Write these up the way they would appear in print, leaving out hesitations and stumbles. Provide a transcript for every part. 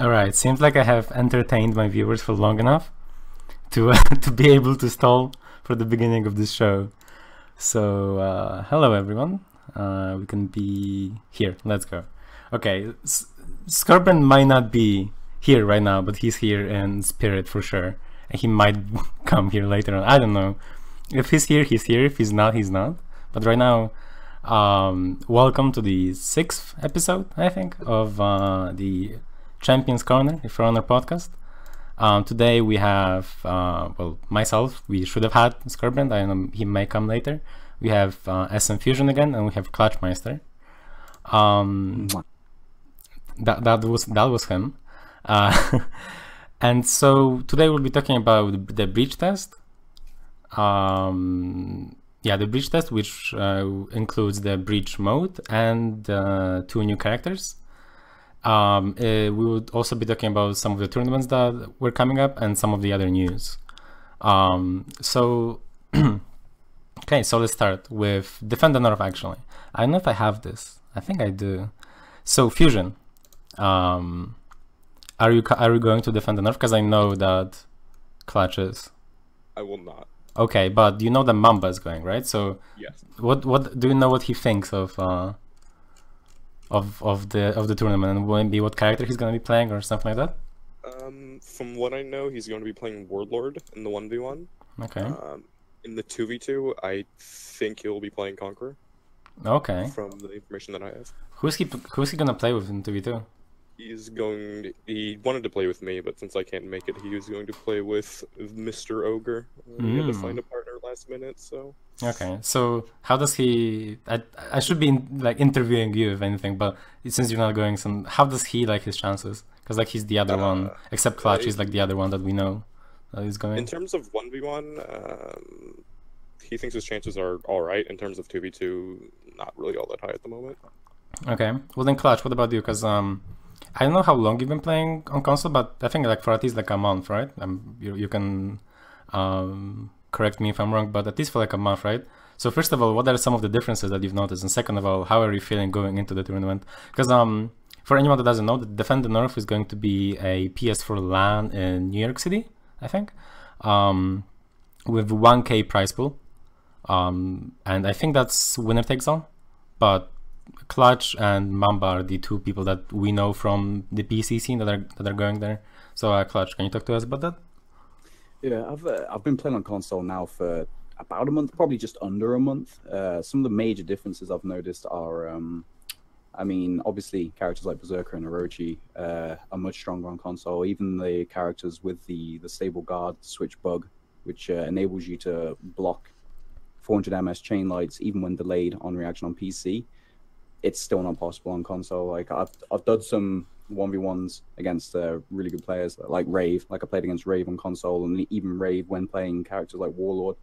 Alright, seems like I have entertained my viewers for long enough to to be able to stall for the beginning of this show. So, hello everyone. We can be here. Let's go. Okay, Scorpion might not be here right now, but he's here in spirit for sure. And he might come here later on. I don't know. If he's here, he's here. If he's not, he's not. But right now, welcome to the 6th episode, I think, of the Champions Corner, the For Honor podcast. Today we have, well, myself. We should have had Scorpion. I know he may come later. We have SM Fusion again, and we have Clutchmeister. That was him. And so today we'll be talking about the bridge test. Yeah, the bridge test, which includes the bridge mode and 2 new characters. We would also be talking about some of the tournaments that were coming up and some of the other news. Okay, so let's start with Defend the North. Actually, I don't know if I have this. I think I do. So Fusion, are you going to Defend the North? Because I know that Clutch is. I will not. Okay, but you know that Mamba is going, right? So yes. What do you know what he thinks of the tournament, and maybe what character he's going to be playing or something like that? From what I know, he's going to be playing Warlord in the 1v1. Okay. In the 2v2, I think he'll be playing Conqueror. Okay. From the information that I have. Who's he gonna play with in 2v2? He wanted to play with me, but since I can't make it, he was going to play with Mr. Ogre. We had to find a partner last minute, so. Okay, so how does he? I should be interviewing you if anything, but since you're not going, how does he like his chances? Because he's the other one, except Clutch is the other one that we know that he's going. In terms of 1v1, he thinks his chances are all right. In terms of 2v2, not really all that high at the moment. Okay, well then Clutch, what about you? Because I don't know how long you've been playing on console, but I think for at least a month, right? You can correct me if I'm wrong, but at least for a month, right? So first of all, what are some of the differences that you've noticed? And second of all, how are you feeling going into the tournament? Because for anyone that doesn't know, the Defend the North is going to be a PS4 LAN in New York City, I think, with 1K prize pool. And I think that's winner takes all, but Clutch and Mamba are the 2 people that we know from the PC scene that are going there. So Clutch, can you talk to us about that? Yeah, I've been playing on console now for about a month, probably just under a month. Some of the major differences I've noticed are, I mean, obviously characters like Berserker and Orochi are much stronger on console. Even the characters with the stable guard switch bug, which enables you to block 400 ms chain lights even when delayed on reaction on PC. It's still not possible on console. I've done some 1v1s against really good players like Rave. I played against Rave on console, and even Rave, when playing characters like Warlord,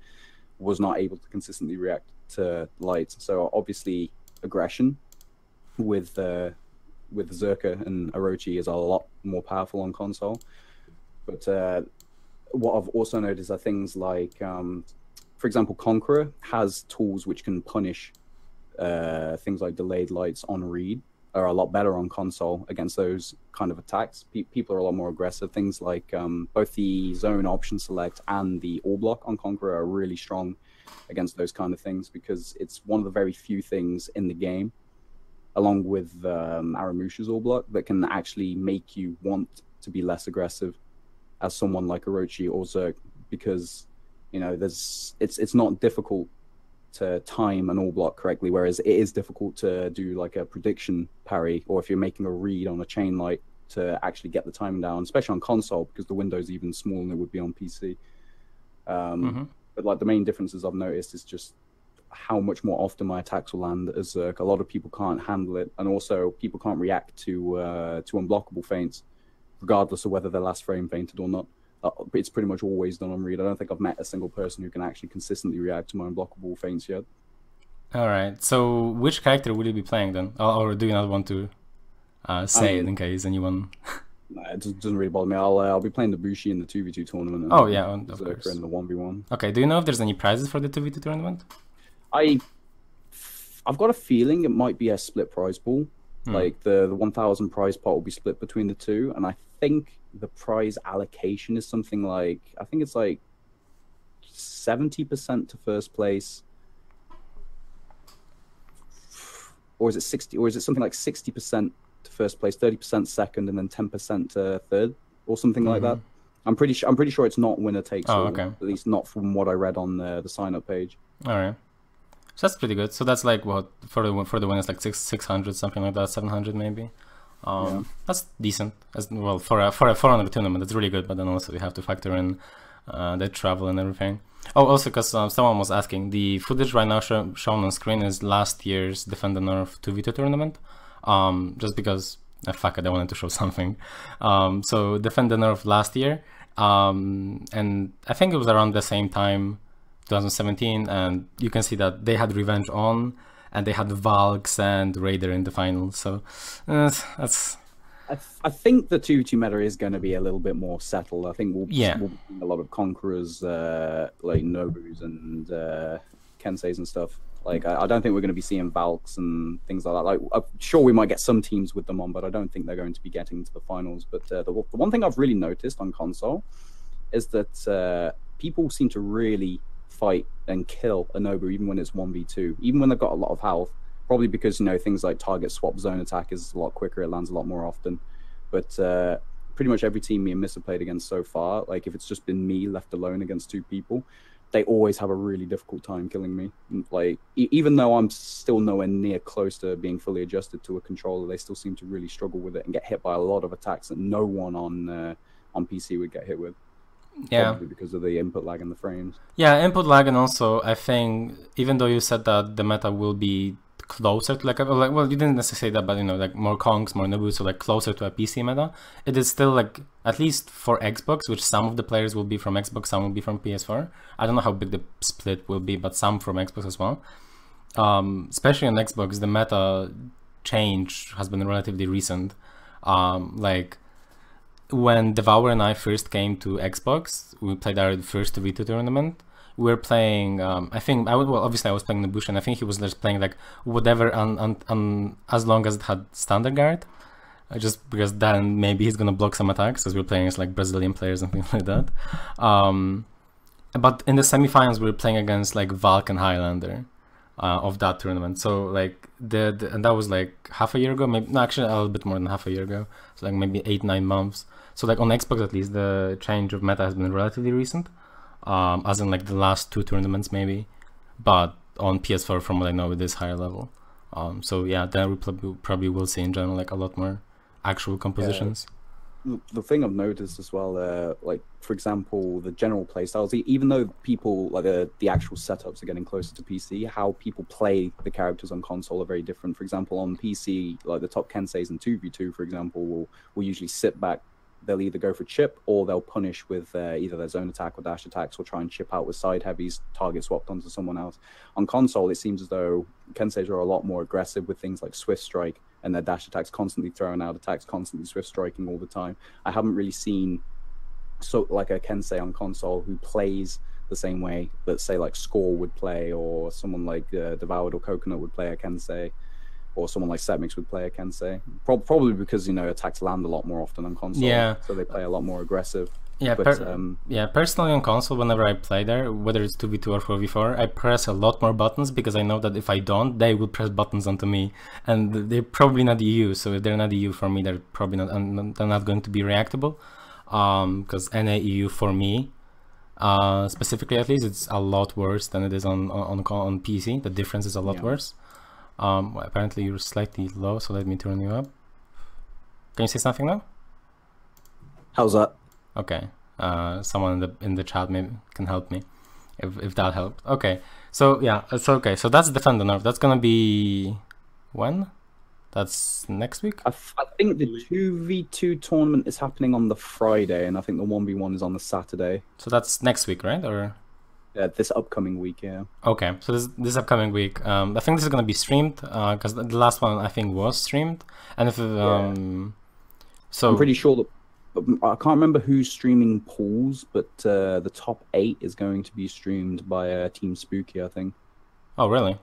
was not able to consistently react to lights. So obviously, aggression with Zerka and Orochi is a lot more powerful on console. But what I've also noticed are things like, for example, Conqueror has tools which can punish things like delayed lights on read are a lot better on console against those kind of attacks. People are a lot more aggressive. Things like both the zone option select and the all block on Conqueror are really strong against those kind of things, because it's one of the very few things in the game, along with Aramusha's all block, that can actually make you want to be less aggressive as someone like Orochi or Zerk, because it's not difficult to time an all block correctly, whereas it is difficult to do a prediction parry, or if you're making a read on a chain light, to actually get the timing down, especially on console, because the window's even smaller than it would be on PC. But the main differences I've noticed is just how much more often my attacks will land as Zerk. A lot of people can't handle it, and also people can't react to unblockable feints, regardless of whether their last frame fainted or not. It's pretty much always done on read. I don't think I've met a single person who can actually consistently react to my unblockable feints yet. Alright, so which character will you be playing then? Or do you not want to say it in case anyone... It doesn't really bother me. I'll be playing the Bushi in the 2v2 tournament. And oh yeah, of course. In the 1v1. Okay, do you know if there's any prizes for the 2v2 tournament? I've got a feeling it might be a split prize pool. Like the 1,000 prize pot will be split between the two, and I think the prize allocation is something like, I think it's like 70% to first place, or is it 60, or is it something like 60% to first place, 30% second, and then 10% to third, or something like that. I'm pretty sure it's not winner takes all. Okay. At least not from what I read on the sign up page. All right. So that's pretty good. So that's like what for the winners, like 600, something like that, 700 maybe. That's decent as well for a For Honor tournament. That's really good. But then also you have to factor in the travel and everything. Oh, also because someone was asking, the footage right now shown on screen is last year's Defend the Nerf 2v2 tournament. Just because fuck it, I wanted to show something. So Defend the Nerf last year, and I think it was around the same time, 2017, and you can see that they had Revenge on, and they had Valks and Raider in the finals. So that's. I think the 2v2 meta is going to be a little bit more settled. I think we'll be seeing a lot of Conquerors, like Nobus and Kenseis and stuff. Like I don't think we're going to be seeing Valks and things like that. Like I'm sure we might get some teams with them on, but I don't think they're going to be getting to the finals. But the one thing I've really noticed on console is that people seem to really fight and kill a Nobu even when it's 1v2, even when they've got a lot of health. Probably because, you know, things like target swap zone attack is a lot quicker, it lands a lot more often. But pretty much every team me and Miss have played against so far, like if it's just been me left alone against two people, they always have a really difficult time killing me. Like even though I'm still nowhere near close to being fully adjusted to a controller, they still seem to really struggle with it and get hit by a lot of attacks that no one on PC would get hit with. Yeah, probably because of the input lag and the frames. Yeah, input lag, and also I think even though you said that the meta will be closer to like well, you didn't necessarily say that, but you know, like more Kongs, more Nobu, so like closer to a PC meta, it is still like, at least for Xbox, which some of the players will be from Xbox, some will be from PS4. I don't know how big the split will be, but some from Xbox as well. Especially on Xbox, the meta change has been relatively recent. Like when Devour and I first came to Xbox, we played our first V2 tournament. We were playing, I think, obviously I was playing Nabush, and I think he was just playing like whatever as long as it had standard guard. Just because then maybe he's gonna block some attacks, because we were playing as like Brazilian players and things like that. But in the semifinals, we were playing against like Valk and Highlander of that tournament. So like and that was like half a year ago, maybe no, actually a little bit more than half a year ago. So like maybe 8-9 months. So like on Xbox at least, the change of meta has been relatively recent, as in like the last 2 tournaments maybe. But on PS4, from what I know, it is higher level. So yeah, then we probably will see in general like a lot more actual compositions. The thing I've noticed as well, like for example, the general play styles, even though people like the actual setups are getting closer to PC, how people play the characters on console are very different. For example, on PC, like the top Kenseis in 2v2, for example, will usually sit back. They'll either go for chip, or they'll punish with either their zone attack or dash attacks, or try and chip out with side heavies, target swapped onto someone else. On console, it seems as though Kenseis are a lot more aggressive with things like Swift Strike, and their dash attacks constantly throwing out attacks, constantly Swift Striking all the time. I haven't really seen like a Kensei on console who plays the same way that, say, like Score would play, or someone like Devoured or Coconut would play a Kensei, or someone like Setmix would play a Kensei. Probably because, you know, attacks land a lot more often on console, so they play a lot more aggressive. Yeah, personally on console, whenever I play there, whether it's 2v2 or 4v4, I press a lot more buttons, because I know that if I don't, they will press buttons onto me, and they're probably not EU. So if they're not EU for me, they're probably they're not going to be reactable, because NA EU for me, specifically at least, it's a lot worse than it is on PC. The difference is a lot worse. Well, apparently you're slightly low, so let me turn you up. Can you say something now? How's that? Okay. Someone in the chat maybe can help me, if that helped. Okay. So yeah. So that's Defend the Nerf. That's gonna be when? That's next week. I think the 2v2 tournament is happening on the Friday, and I think the 1v1 is on the Saturday. So that's next week, right? Or this upcoming week, yeah. Okay, so this upcoming week, I think this is gonna be streamed, because the last one I think was streamed, and if so I'm pretty sure that I can't remember who's streaming pools, but the top 8 is going to be streamed by Team Spooky, I think. Oh really?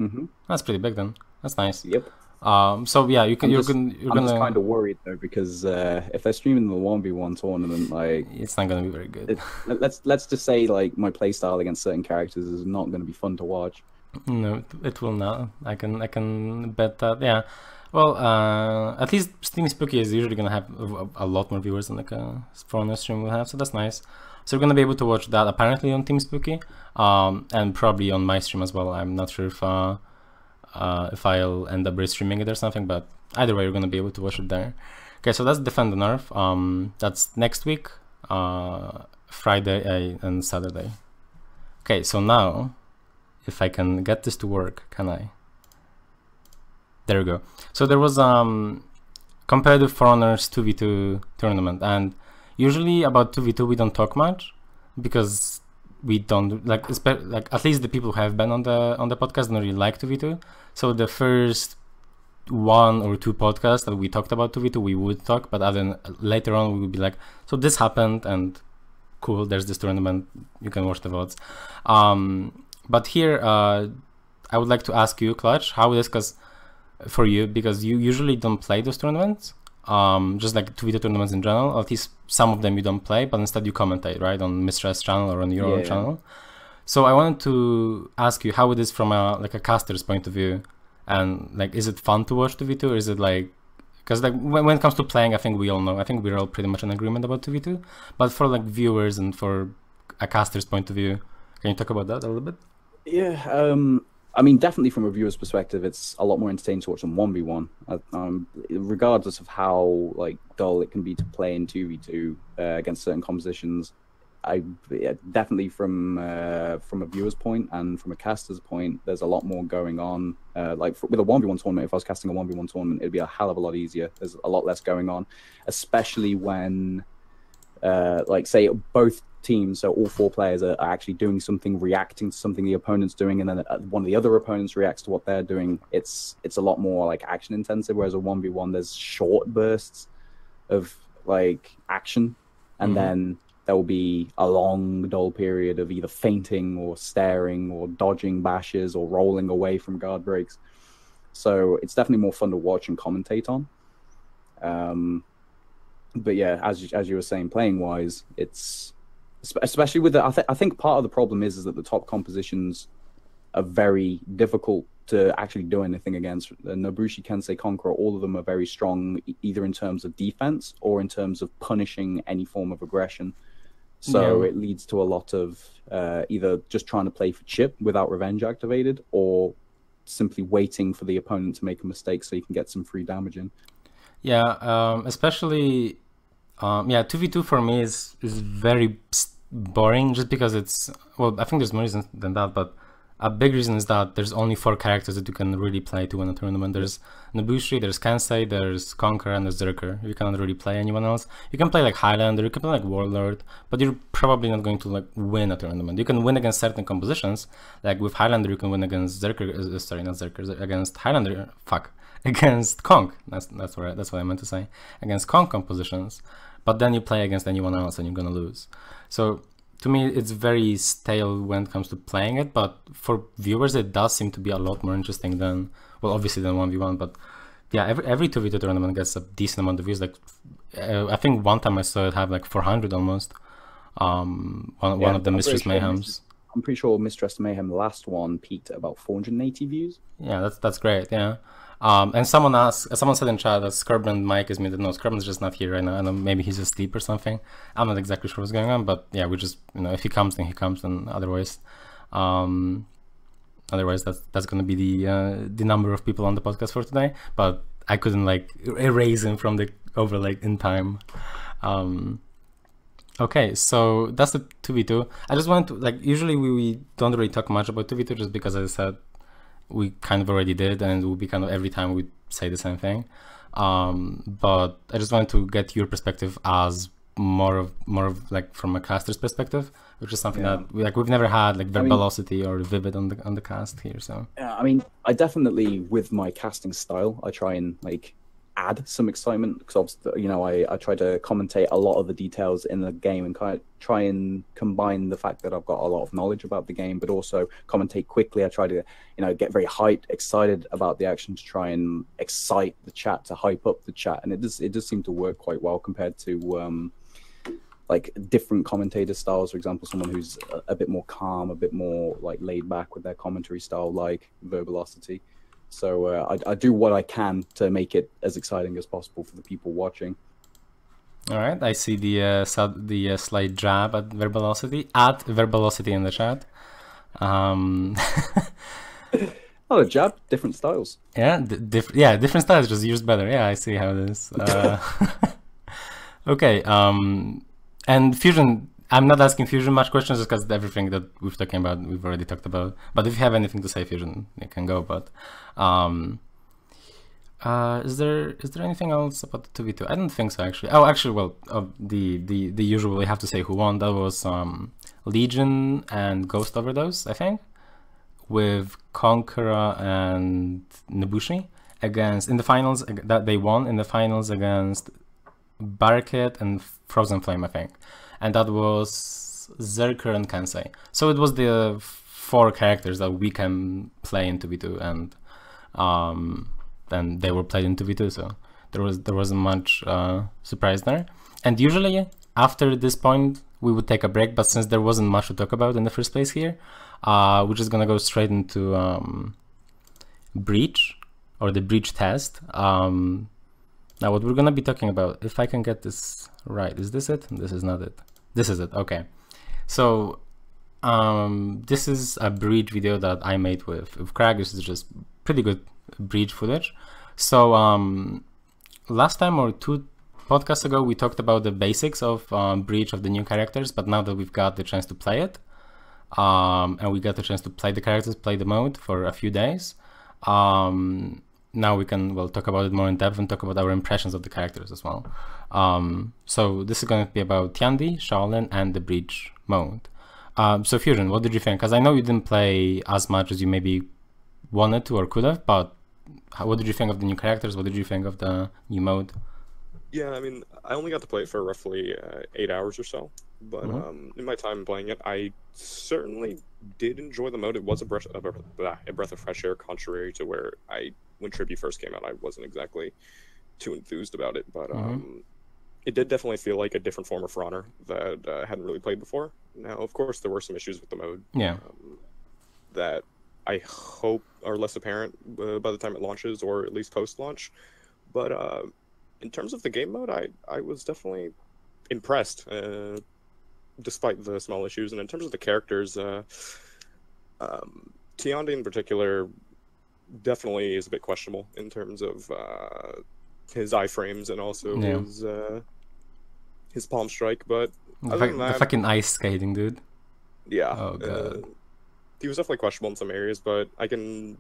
Mm-hmm. That's pretty big then. That's nice. Yep. So yeah, you're I'm just gonna. kind of worried though because if they're streaming the 1v1 tournament, like It's not gonna be very good. let's just say like my playstyle against certain characters is not going to be fun to watch. No, it will not. I can bet that. Yeah. Well, at least Steam Spooky is usually gonna have a lot more viewers than like a For stream will have, so that's nice. So you're gonna be able to watch that apparently on Team Spooky, and probably on my stream as well. I'm not sure if I'll end up restreaming it or something, but either way, you're gonna be able to watch it there. Okay, so that's Defend the Nerf. That's next week, Friday and Saturday. Okay, so now, if I can get this to work, can I? There we go. So there was CompetitiveForHonor's 2v2 tournament, and usually about 2v2 we don't talk much because we don't like at least the people who have been on the podcast don't really like 2v2. So the first 1 or 2 podcasts that we talked about 2v2 we would talk, but later on we would be like, so this happened and cool, there's this tournament, you can watch the VODs. But here I would like to ask you, Clutch, how it is, for you, because you usually don't play those tournaments, just like 2v2 tournaments in general. At least some of them you don't play, but instead you commentate, right, on Mistress channel or on your own channel. So I wanted to ask you how it is from a caster's point of view, and like, is it fun to watch 2v2, or is it like, because like when it comes to playing, I think we all know, I think we're all pretty much in agreement about 2v2, but for like viewers and for a caster's point of view, can you talk about that a little bit? Yeah, I mean, definitely from a viewer's perspective, it's a lot more entertaining to watch on 1v1, regardless of how like dull it can be to play in 2v2 against certain compositions. Definitely from a viewer's point and from a caster's point, there's a lot more going on. With a 1v1 tournament, if I was casting a 1v1 tournament, it'd be a hell of a lot easier. There's a lot less going on, especially when, like, say both teams, so all 4 players are actually doing something, reacting to something the opponent's doing, and then one of the other opponents reacts to what they're doing. It's a lot more like action intensive, whereas a 1v1 there's short bursts of like action, and then there will be a long dull period of either fainting or staring or dodging bashes or rolling away from guard breaks. So it's definitely more fun to watch and commentate on. But yeah, as you were saying, playing wise, it's especially with the, I think part of the problem is that the top compositions are very difficult to actually do anything against. Nobushi, Kensei, Conqueror, all of them are very strong, either in terms of defense or in terms of punishing any form of aggression. So it leads to a lot of either just trying to play for chip without revenge activated, or simply waiting for the opponent to make a mistake so you can get some free damage in. Yeah, especially 2v2 for me is very boring, just because it's, well, I think there's more reasons than that, but a big reason is that there's only 4 characters that you can really play to win a tournament. There's Nobushi, there's Kensei, there's Conqueror, and there's Zerker. You cannot really play anyone else. You can play like Highlander, you can play like Warlord, but you're probably not going to like win a tournament. You can win against certain compositions, like with Highlander you can win against Zerker, sorry, not Zerker, against Highlander, against Conk. That's what I meant to say. Against Conk compositions, but then you play against anyone else and you're gonna lose. So to me, it's very stale when it comes to playing it, but for viewers, it does seem to be a lot more interesting than, well, obviously than 1v1, but yeah, every 2v2 tournament gets a decent amount of views. Like, I think one time I saw it have like 400 almost. One of the Mistress Mayhems. I'm pretty sure Mistress Mayhem, the last one, peaked at about 480 views. Yeah, that's great, yeah. And someone said in chat that Scarbrand Mike is muted. No, Scarbrand's just not here right now. I know, maybe he's asleep or something. I'm not exactly sure what's going on, but yeah, we just, if he comes, then he comes, and otherwise, that's going to be the number of people on the podcast for today. But I couldn't like erase him from the overlay in time. Okay, so that's the 2v2. I just wanted to, like, usually we don't really talk much about 2v2 just because, as I said, we kind of already did, and it will be kind of every time we say the same thing. But I just wanted to get your perspective as more of like from a caster's perspective, which is something that we've never had like Verbalocity or Vivid on the cast here. So yeah, I mean, I definitely, with my casting style, I try and like add some excitement, because you know, I try to commentate a lot of the details in the game and kind of try and combine the fact that I've got a lot of knowledge about the game, but also commentate quickly. I try to, you know, get very hyped, excited about the action to try and excite the chat, to hype up the chat, and it does seem to work quite well compared to like different commentator styles. For example, someone who's a bit more calm, a bit more like laid back with their commentary style, like Verbalocity. So I do what I can to make it as exciting as possible for the people watching. All right, I see the slight jab at Verbalocity in the chat. Not a jab, different styles. Yeah, different styles, just used better. Yeah, I see how it is. Okay, and Fusion, I'm not asking Fusion much questions just because everything that we've talking about, we've already talked about. But if you have anything to say, Fusion, you can go. But is there anything else about the 2v2? I don't think so, actually. Oh, actually, well, the usual, we have to say who won. That was Legion and Ghost Overdose, I think, with Conqueror and Nobushi in the finals. That they won in the finals against Barricade and Frozen Flame, I think. And that was Zerker and Kensei. So it was the 4 characters that we can play in 2v2, and they were played in 2v2, so there wasn't much surprise there. And usually after this point we would take a break, but since there wasn't much to talk about in the first place here, we're just gonna go straight into Breach, or the Breach test. Now what we're gonna be talking about, if I can get this right, is this it? This is not it. This is it, okay. So this is a Breach video that I made with Craig. This is just pretty good Breach footage. So last time or 2 podcasts ago we talked about the basics of Breach, of the new characters, but now that we've got the chance to play it, and we got the chance to play the characters, play the mode for a few days, now we can, well, talk about it more in depth and talk about our impressions of the characters as well. So this is going to be about Tiandi, Shaolin, and the Breach mode. So Fusion, what did you think? Because I know you didn't play as much as you maybe wanted to or could have, but what did you think of the new characters? What did you think of the new mode? Yeah, I mean, I only got to play it for roughly 8 hours or so, but in my time playing it, I certainly did enjoy the mode. It was a breath of fresh air, contrary to where when Tribute first came out, I wasn't exactly too enthused about it, but it did definitely feel like a different form of For Honor that I hadn't really played before. Now, of course, there were some issues with the mode that I hope are less apparent by the time it launches, or at least post-launch. But in terms of the game mode, I was definitely impressed, despite the small issues. And in terms of the characters, Tiandi in particular definitely is a bit questionable in terms of his iframes and also his palm strike. But the fucking ice skating, dude. Yeah. Oh god. He was definitely questionable in some areas, but I can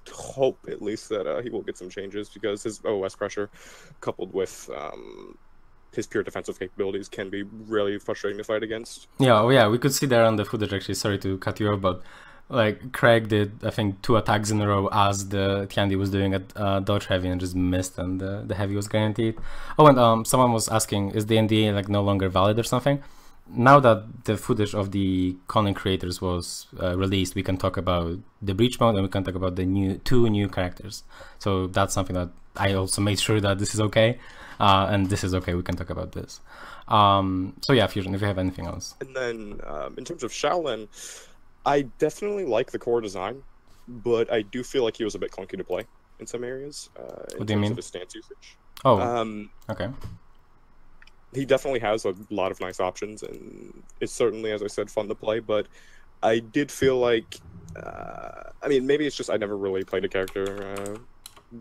hope at least that he will get some changes, because his OS pressure coupled with his pure defensive capabilities can be really frustrating to fight against. Yeah, oh yeah, we could see there on the footage, actually. Sorry to cut you off, but like Craig did, I think, 2 attacks in a row as the Tiandi was doing at dodge heavy and just missed, and the heavy was guaranteed. Oh, and someone was asking, is the NDA like no longer valid or something? Now that the footage of the content creators was released, we can talk about the Breach mode and we can talk about the 2 new characters. So that's something that I also made sure that this is okay, and this is okay. We can talk about this. So yeah, Fusion, if you have anything else. And then in terms of Shaolin, I definitely like the core design, but I do feel like he was a bit clunky to play in some areas. What do you mean? Of his stance usage. Oh, okay. He definitely has a lot of nice options, and it's certainly, as I said, fun to play, but I did feel like, I mean, maybe it's just I never really played a character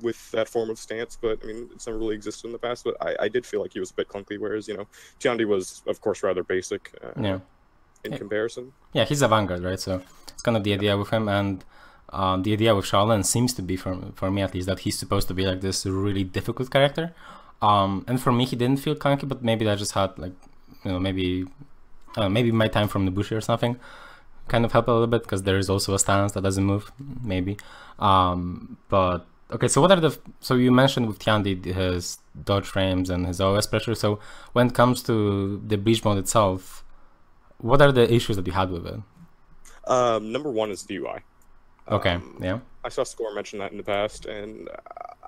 with that form of stance, but I mean, it's never really existed in the past, but I did feel like he was a bit clunky, whereas, you know, Tiandi was, of course, rather basic in comparison. Yeah, he's a vanguard, right? So it's kind of the idea with him, and the idea with Shaolin seems to be, for me at least, that he's supposed to be like this really difficult character. And for me, he didn't feel clunky, but maybe I just had, like, you know, maybe my time from Nobushi or something kind of helped a little bit, because there is also a stance that doesn't move, maybe. But Okay, so what are so you mentioned with Tiandi his dodge frames and his OS pressure. So when it comes to the breach mode itself, what are the issues that you had with it? Number one is the UI. Okay, yeah. I saw Score mention that in the past, and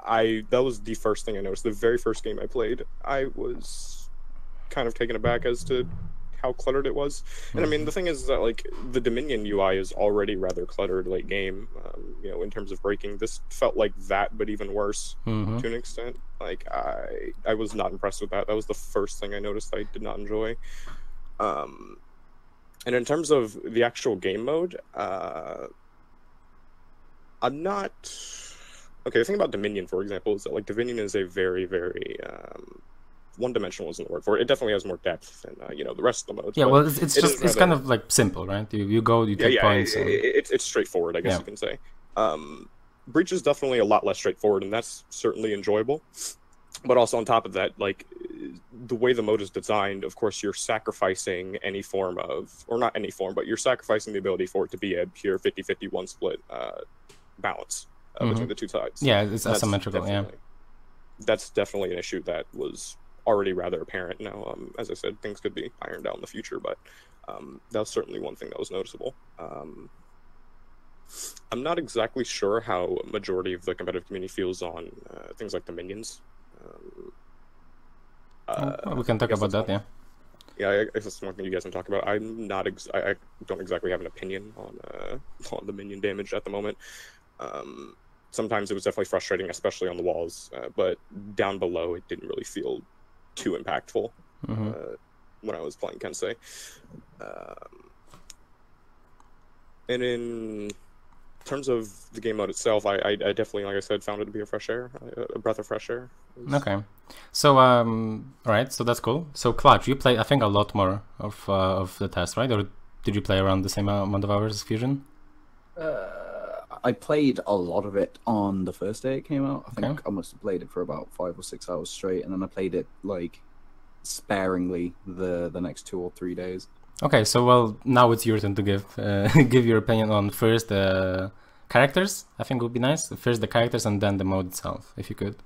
that was the first thing I noticed. The very first game I played, I was kind of taken aback as to how cluttered it was. And I mean, the thing is that like the Dominion UI is already rather cluttered late game. In terms of breaking, this felt like that, but even worse to an extent. Like I was not impressed with that. That was the first thing I noticed I did not enjoy. And in terms of the actual game mode, I'm not... Okay, the thing about Dominion, for example, is that like Dominion is a very, very one-dimensional isn't the word for it. It definitely has more depth than the rest of the modes. Yeah, well, it's kind of like simple, right? You go, you take points. It's straightforward, I guess you can say. Breach is definitely a lot less straightforward, and that's certainly enjoyable. But also on top of that, like the way the mode is designed, of course, you're sacrificing any form of, or not any form, but you're sacrificing the ability for it to be a pure 50-50 one split balance between the two sides. Yeah, it's asymmetrical. That's definitely an issue that was already rather apparent. Now, as I said, things could be ironed out in the future, but that was certainly one thing that was noticeable. I'm not exactly sure how a majority of the competitive community feels on things like Dominions. We can talk about that, yeah. Yeah, I guess that's one thing you guys can talk about. I'm not. I don't exactly have an opinion on the minion damage at the moment. Sometimes it was definitely frustrating, especially on the walls. But down below, it didn't really feel too impactful when I was playing Kensei. And in terms of the game mode itself, I definitely, like I said, found it to be a fresh air, a breath of fresh air. Okay, so all right, so that's cool. So Clutch, you played, I think, a lot more of the test, right? Or did you play around the same amount of hours as Fusion? I played a lot of it on the first day it came out. I think I must have played it for about 5 or 6 hours straight, and then I played it like sparingly the next 2 or 3 days. Okay, so well, now it's your turn to give give your opinion on first the characters. I think would be nice. First the characters and then the mode itself, if you could.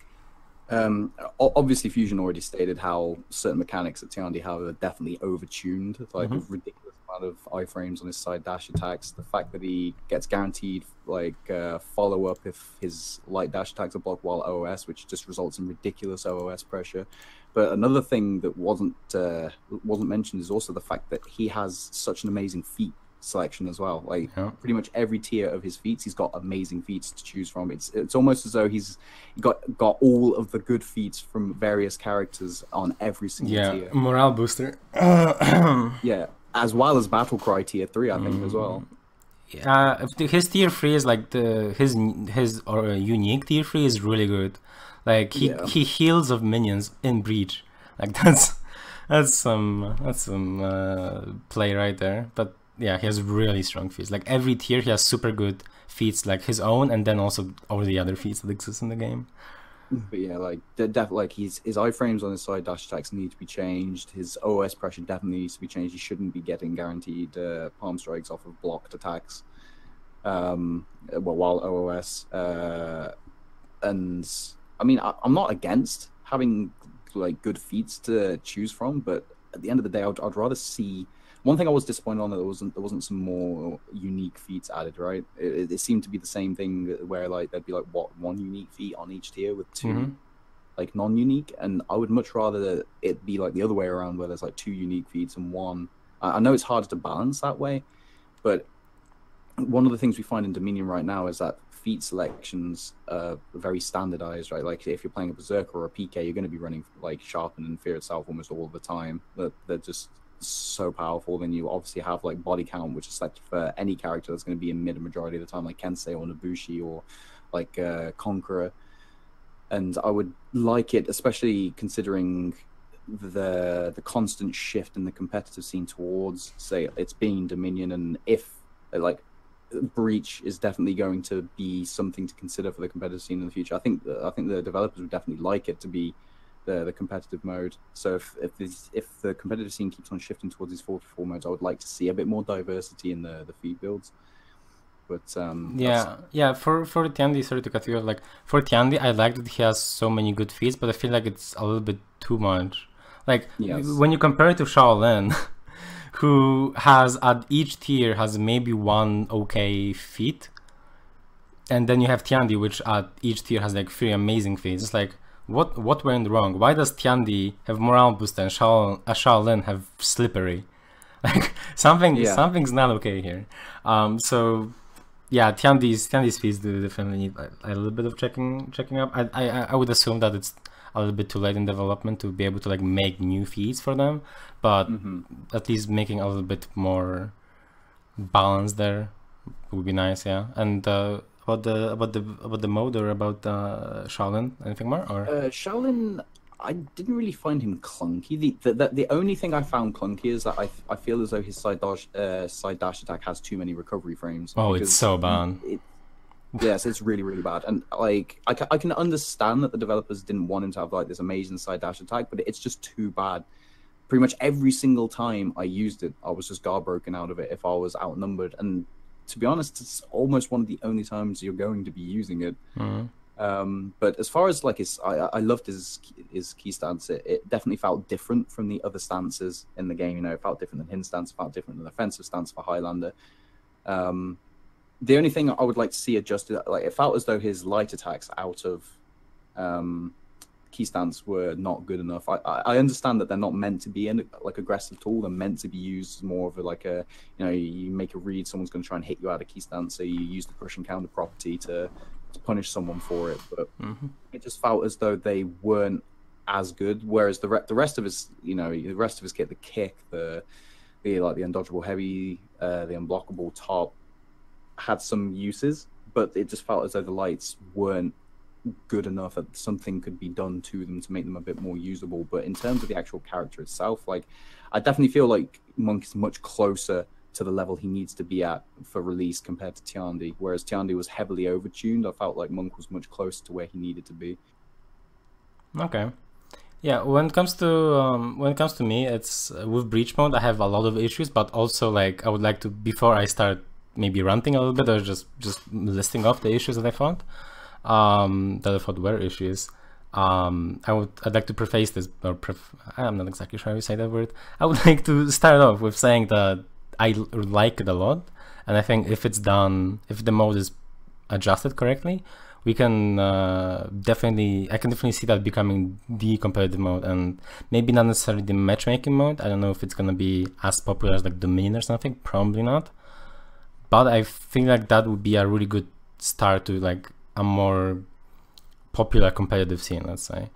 Obviously, Fusion already stated how certain mechanics that Tiandi have are definitely overtuned, like a ridiculous amount of iframes on his side dash attacks. The fact that he gets guaranteed like follow up if his light dash attacks are blocked while OOS, which just results in ridiculous OOS pressure. But another thing that wasn't mentioned is also the fact that he has such an amazing feat selection as well. Like pretty much every tier of his feats, he's got amazing feats to choose from. It's almost as though he's got all of the good feats from various characters on every single tier. Morale booster. Yeah, as well as Battle Cry tier 3, I think as well. His tier 3 is like his unique tier 3 is really good. Like he heals of minions in Breach. Like that's some play right there. But yeah, he has really strong feats. Like every tier he has super good feats, like his own, and then also all the other feats that exist in the game. But yeah, like definitely, like his iframes on his side dash attacks need to be changed. His OS pressure definitely needs to be changed. He shouldn't be getting guaranteed palm strikes off of blocked attacks. While OOS, and I mean, I'm not against having like good feats to choose from, but at the end of the day, I'd rather see. One thing I was disappointed on that there wasn't some more unique feats added. Right, it seemed to be the same thing where like there'd be like one unique feat on each tier with two like non-unique, and I would much rather it be like the other way around where there's like 2 unique feats and one. I know it's hard to balance that way, but one of the things we find in Dominion right now is that feat selections are very standardized, right? Like if you're playing a Berserker or a PK, you're going to be running like Sharpen and Fear itself almost all the time. They're just so powerful. Then you obviously have like Body Count, which is selected for any character that's going to be in mid majority of the time, like Kensei or Nobushi or like Conqueror. And I would like it, especially considering the constant shift in the competitive scene towards, say, it's being Dominion, and if like Breach is definitely going to be something to consider for the competitive scene in the future. I think the developers would definitely like it to be the competitive mode. So if the competitive scene keeps on shifting towards these 4v4 modes, I would like to see a bit more diversity in the feed builds. But for Tiandi, sorry to cut you off, like for Tiandi, I like that he has so many good feats, but I feel like it's a little bit too much. Like when you compare it to Shaolin, who has at each tier has maybe one okay feat, and then you have Tiandi, which at each tier has like 3 amazing feats. It's like what went wrong? Why does Tiandi have morale boost and Shaolin have slippery? Like something's not okay here. So yeah, Tiandi's fees do definitely need a little bit of checking up. I would assume that it's a little bit too late in development to be able to like make new feeds for them, but at least making a little bit more balance there would be nice. Yeah. And about the mode or about Shaolin, anything more? Or Shaolin, I didn't really find him clunky. The only thing I found clunky is that I feel as though his side dash attack has too many recovery frames. Oh, it's so bad. Yes, it's really, really bad. And like I can understand that the developers didn't want him to have like this amazing side dash attack, but it's just too bad. Pretty much every single time I used it, I was just guard broken out of it if I was outnumbered. And to be honest, it's almost one of the only times you're going to be using it. But as far as like I loved his key stance. It definitely felt different from the other stances in the game. You know, it felt different than Hin stance, it felt different than offensive stance for Highlander. The only thing I would like to see adjusted, like it felt as though his light attacks out of key stance were not good enough. I understand that they're not meant to be an like aggressive tool. They're meant to be used more of a like a, you know, you make a read, someone's going to try and hit you out of key stance, so you use the crush and counter property to punish someone for it. But it just felt as though they weren't as good. Whereas the rest of his, you know, the rest of his kit, the kick, the like the undodgeable heavy, the unblockable top, had some uses, but it just felt as though the lights weren't good enough that something could be done to them to make them a bit more usable. But in terms of the actual character itself, like I definitely feel like Monk is much closer to the level he needs to be at for release compared to Tiandi, whereas Tiandi was heavily overtuned. I felt like Monk was much closer to where he needed to be. Okay. Yeah, when it comes to me, it's with breach mode I have a lot of issues, but also like I would like to, before I start maybe ranting a little bit or just listing off the issues that I found, that I thought were issues. I'd like to preface this, or I'm not exactly sure how you say that word. I would like to start off with saying that I like it a lot, and I think if it's done, if the mode is adjusted correctly, we can I can definitely see that becoming the competitive mode, and maybe not necessarily the matchmaking mode. I don't know if it's gonna be as popular as like Dominion or something, probably not. But I think like that would be a really good start to like a more popular competitive scene, let's say.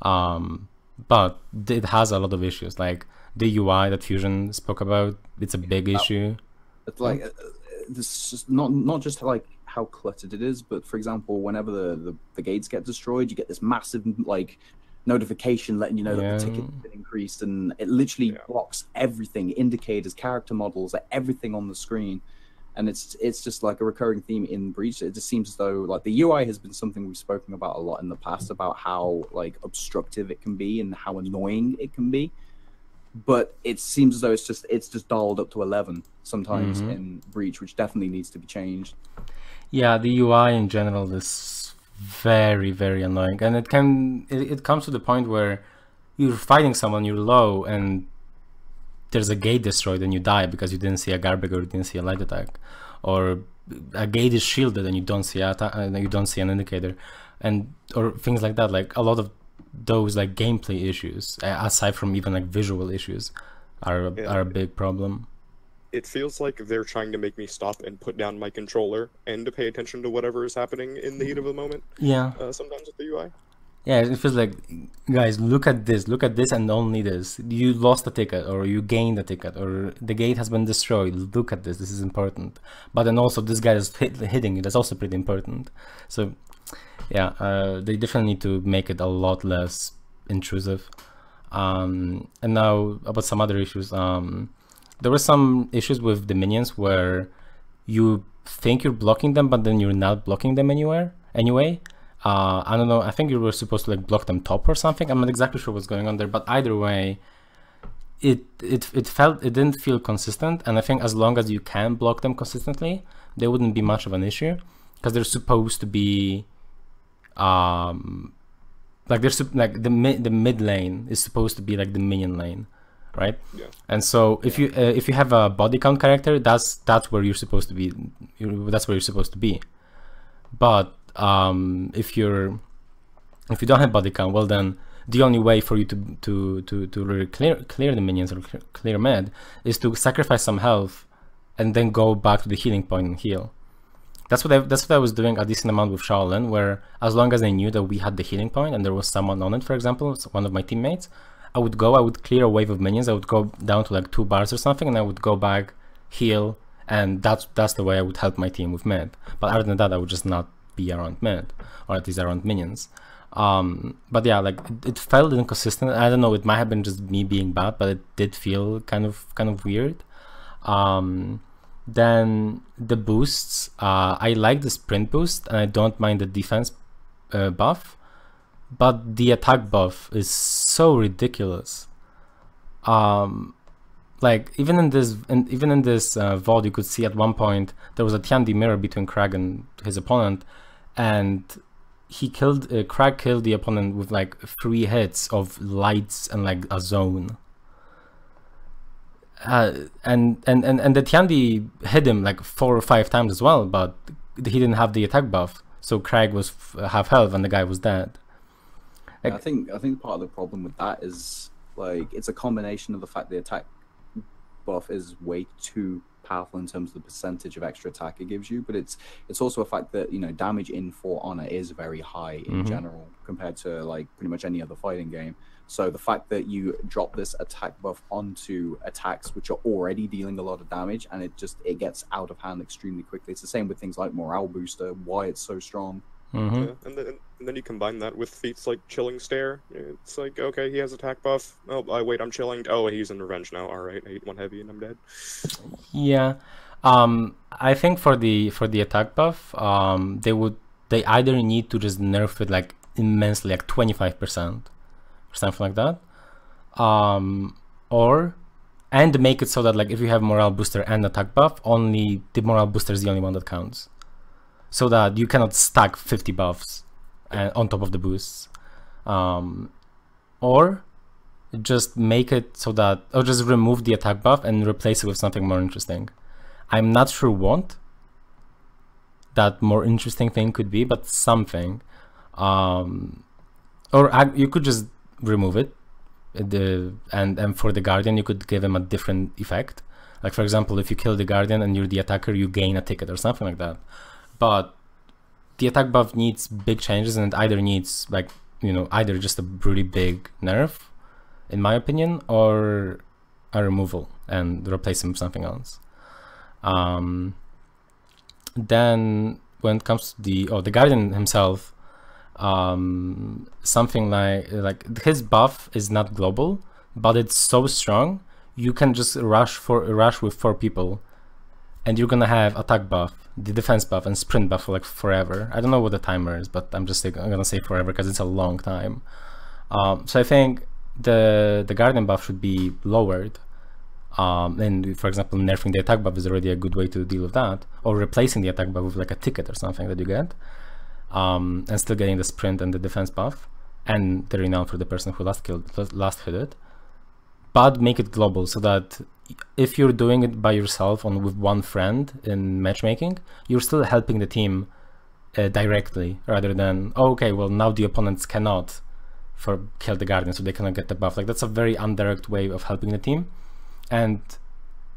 But it has a lot of issues, like the UI that Fusion spoke about. It's a big issue. It's like this is not just like how cluttered it is, but for example, whenever the gates get destroyed, you get this massive like notification letting you know that the ticket's been increased, and it literally blocks everything, indicators, character models, like everything on the screen. And it's just like a recurring theme in Breach. It just seems as though like the UI has been something we've spoken about a lot in the past, about how like obstructive it can be and how annoying it can be. But it seems as though it's just dialed up to 11 sometimes in Breach, which definitely needs to be changed. Yeah, the UI in general is very, very annoying, and it comes to the point where you're fighting someone, you're low, and there's a gate destroyed and you die because you didn't see a garbage or you didn't see a light attack, or a gate is shielded and you don't see an indicator, and or things like that. Like a lot of those like gameplay issues, aside from even like visual issues, are a big problem. It feels like they're trying to make me stop and put down my controller and to pay attention to whatever is happening in the heat of the moment. Yeah. Sometimes with the UI. Yeah, it feels like, guys, look at this, and only this. You lost a ticket, or you gained a ticket, or the gate has been destroyed. Look at this is important. But then also this guy is hitting you, that's also pretty important. So yeah, they definitely need to make it a lot less intrusive. And now about some other issues. There were some issues with the minions where you think you're blocking them, but then you're not blocking them anyway. I don't know, I think you were supposed to like block them top or something. I'm not exactly sure what's going on there, but either way, it didn't feel consistent. And I think as long as you can block them consistently, they wouldn't be much of an issue, because they're supposed to be like like the mid lane is supposed to be like the minion lane, right? Yeah. And so if you have a body count character, that's where you're supposed to be. That's where you're supposed to be. But if you don't have body count, well then the only way for you to really clear the minions or clear mid is to sacrifice some health and then go back to the healing point and heal. That's what I was doing a decent amount with Shaolin, where as long as I knew that we had the healing point and there was someone on it, for example, one of my teammates, I would clear a wave of minions, I would go down to like 2 bars or something, and I would go back, heal, and that's the way I would help my team with mid. But other than that, I would just not be around mid, or at least around minions. But yeah, like it felt inconsistent. I don't know, it might have been just me being bad, but it did feel kind of weird. Then the boosts, I like the sprint boost and I don't mind the defense buff, but the attack buff is so ridiculous. Like even in this VOD, you could see at one point there was a Tiandi mirror between Crag and his opponent, and he killed Crag killed the opponent with like 3 hits of lights and like a zone. And the Tiandi hit him like 4 or 5 times as well, but he didn't have the attack buff, so Craig was half health and the guy was dead. Like, I think part of the problem with that is like it's a combination of the fact the attack buff is way too powerful in terms of the percentage of extra attack it gives you, but it's also a fact that, you know, damage in For Honor is very high in general compared to like pretty much any other fighting game. So the fact that you drop this attack buff onto attacks which are already dealing a lot of damage, and it gets out of hand extremely quickly. It's the same with things like Morale Booster, why it's so strong. Yeah, and then you combine that with feats like Chilling Stare. It's like, okay, he has attack buff. Oh, wait, I'm chilling. Oh, he's in revenge now. All right, I ate 1 heavy and I'm dead. Yeah, I think for the attack buff, they either need to just nerf it like immensely, like 25%. Or something like that, and make it so that like if you have morale booster and attack buff, only the morale booster is the only one that counts, so that you cannot stack 50 buffs on top of the boosts, or just make it so that, or just remove the attack buff and replace it with something more interesting. I'm not sure what that more interesting thing could be, but something, or you could just remove it, and for the Guardian you could give him a different effect. Like for example, if you kill the Guardian and you're the attacker, you gain a ticket or something like that. But the attack buff needs big changes, and it either needs like, you know, either just a really big nerf, in my opinion, or a removal and replace him with something else. Then when it comes to the Guardian himself, something like his buff is not global, but it's so strong you can just rush with 4 people and you're gonna have attack buff, the defense buff, and sprint buff for like forever. I don't know what the timer is, but I'm gonna say forever because it's a long time. So I think the Guardian buff should be lowered, and for example nerfing the attack buff is already a good way to deal with that, or replacing the attack buff with like a ticket or something that you get. And still getting the sprint and the defense buff and the renown for the person who last hit it, but make it global, so that if you're doing it by yourself with one friend in matchmaking, you're still helping the team directly, rather than, oh, okay, well now the opponents cannot kill the Guardian, so they cannot get the buff. Like that's a very indirect way of helping the team, and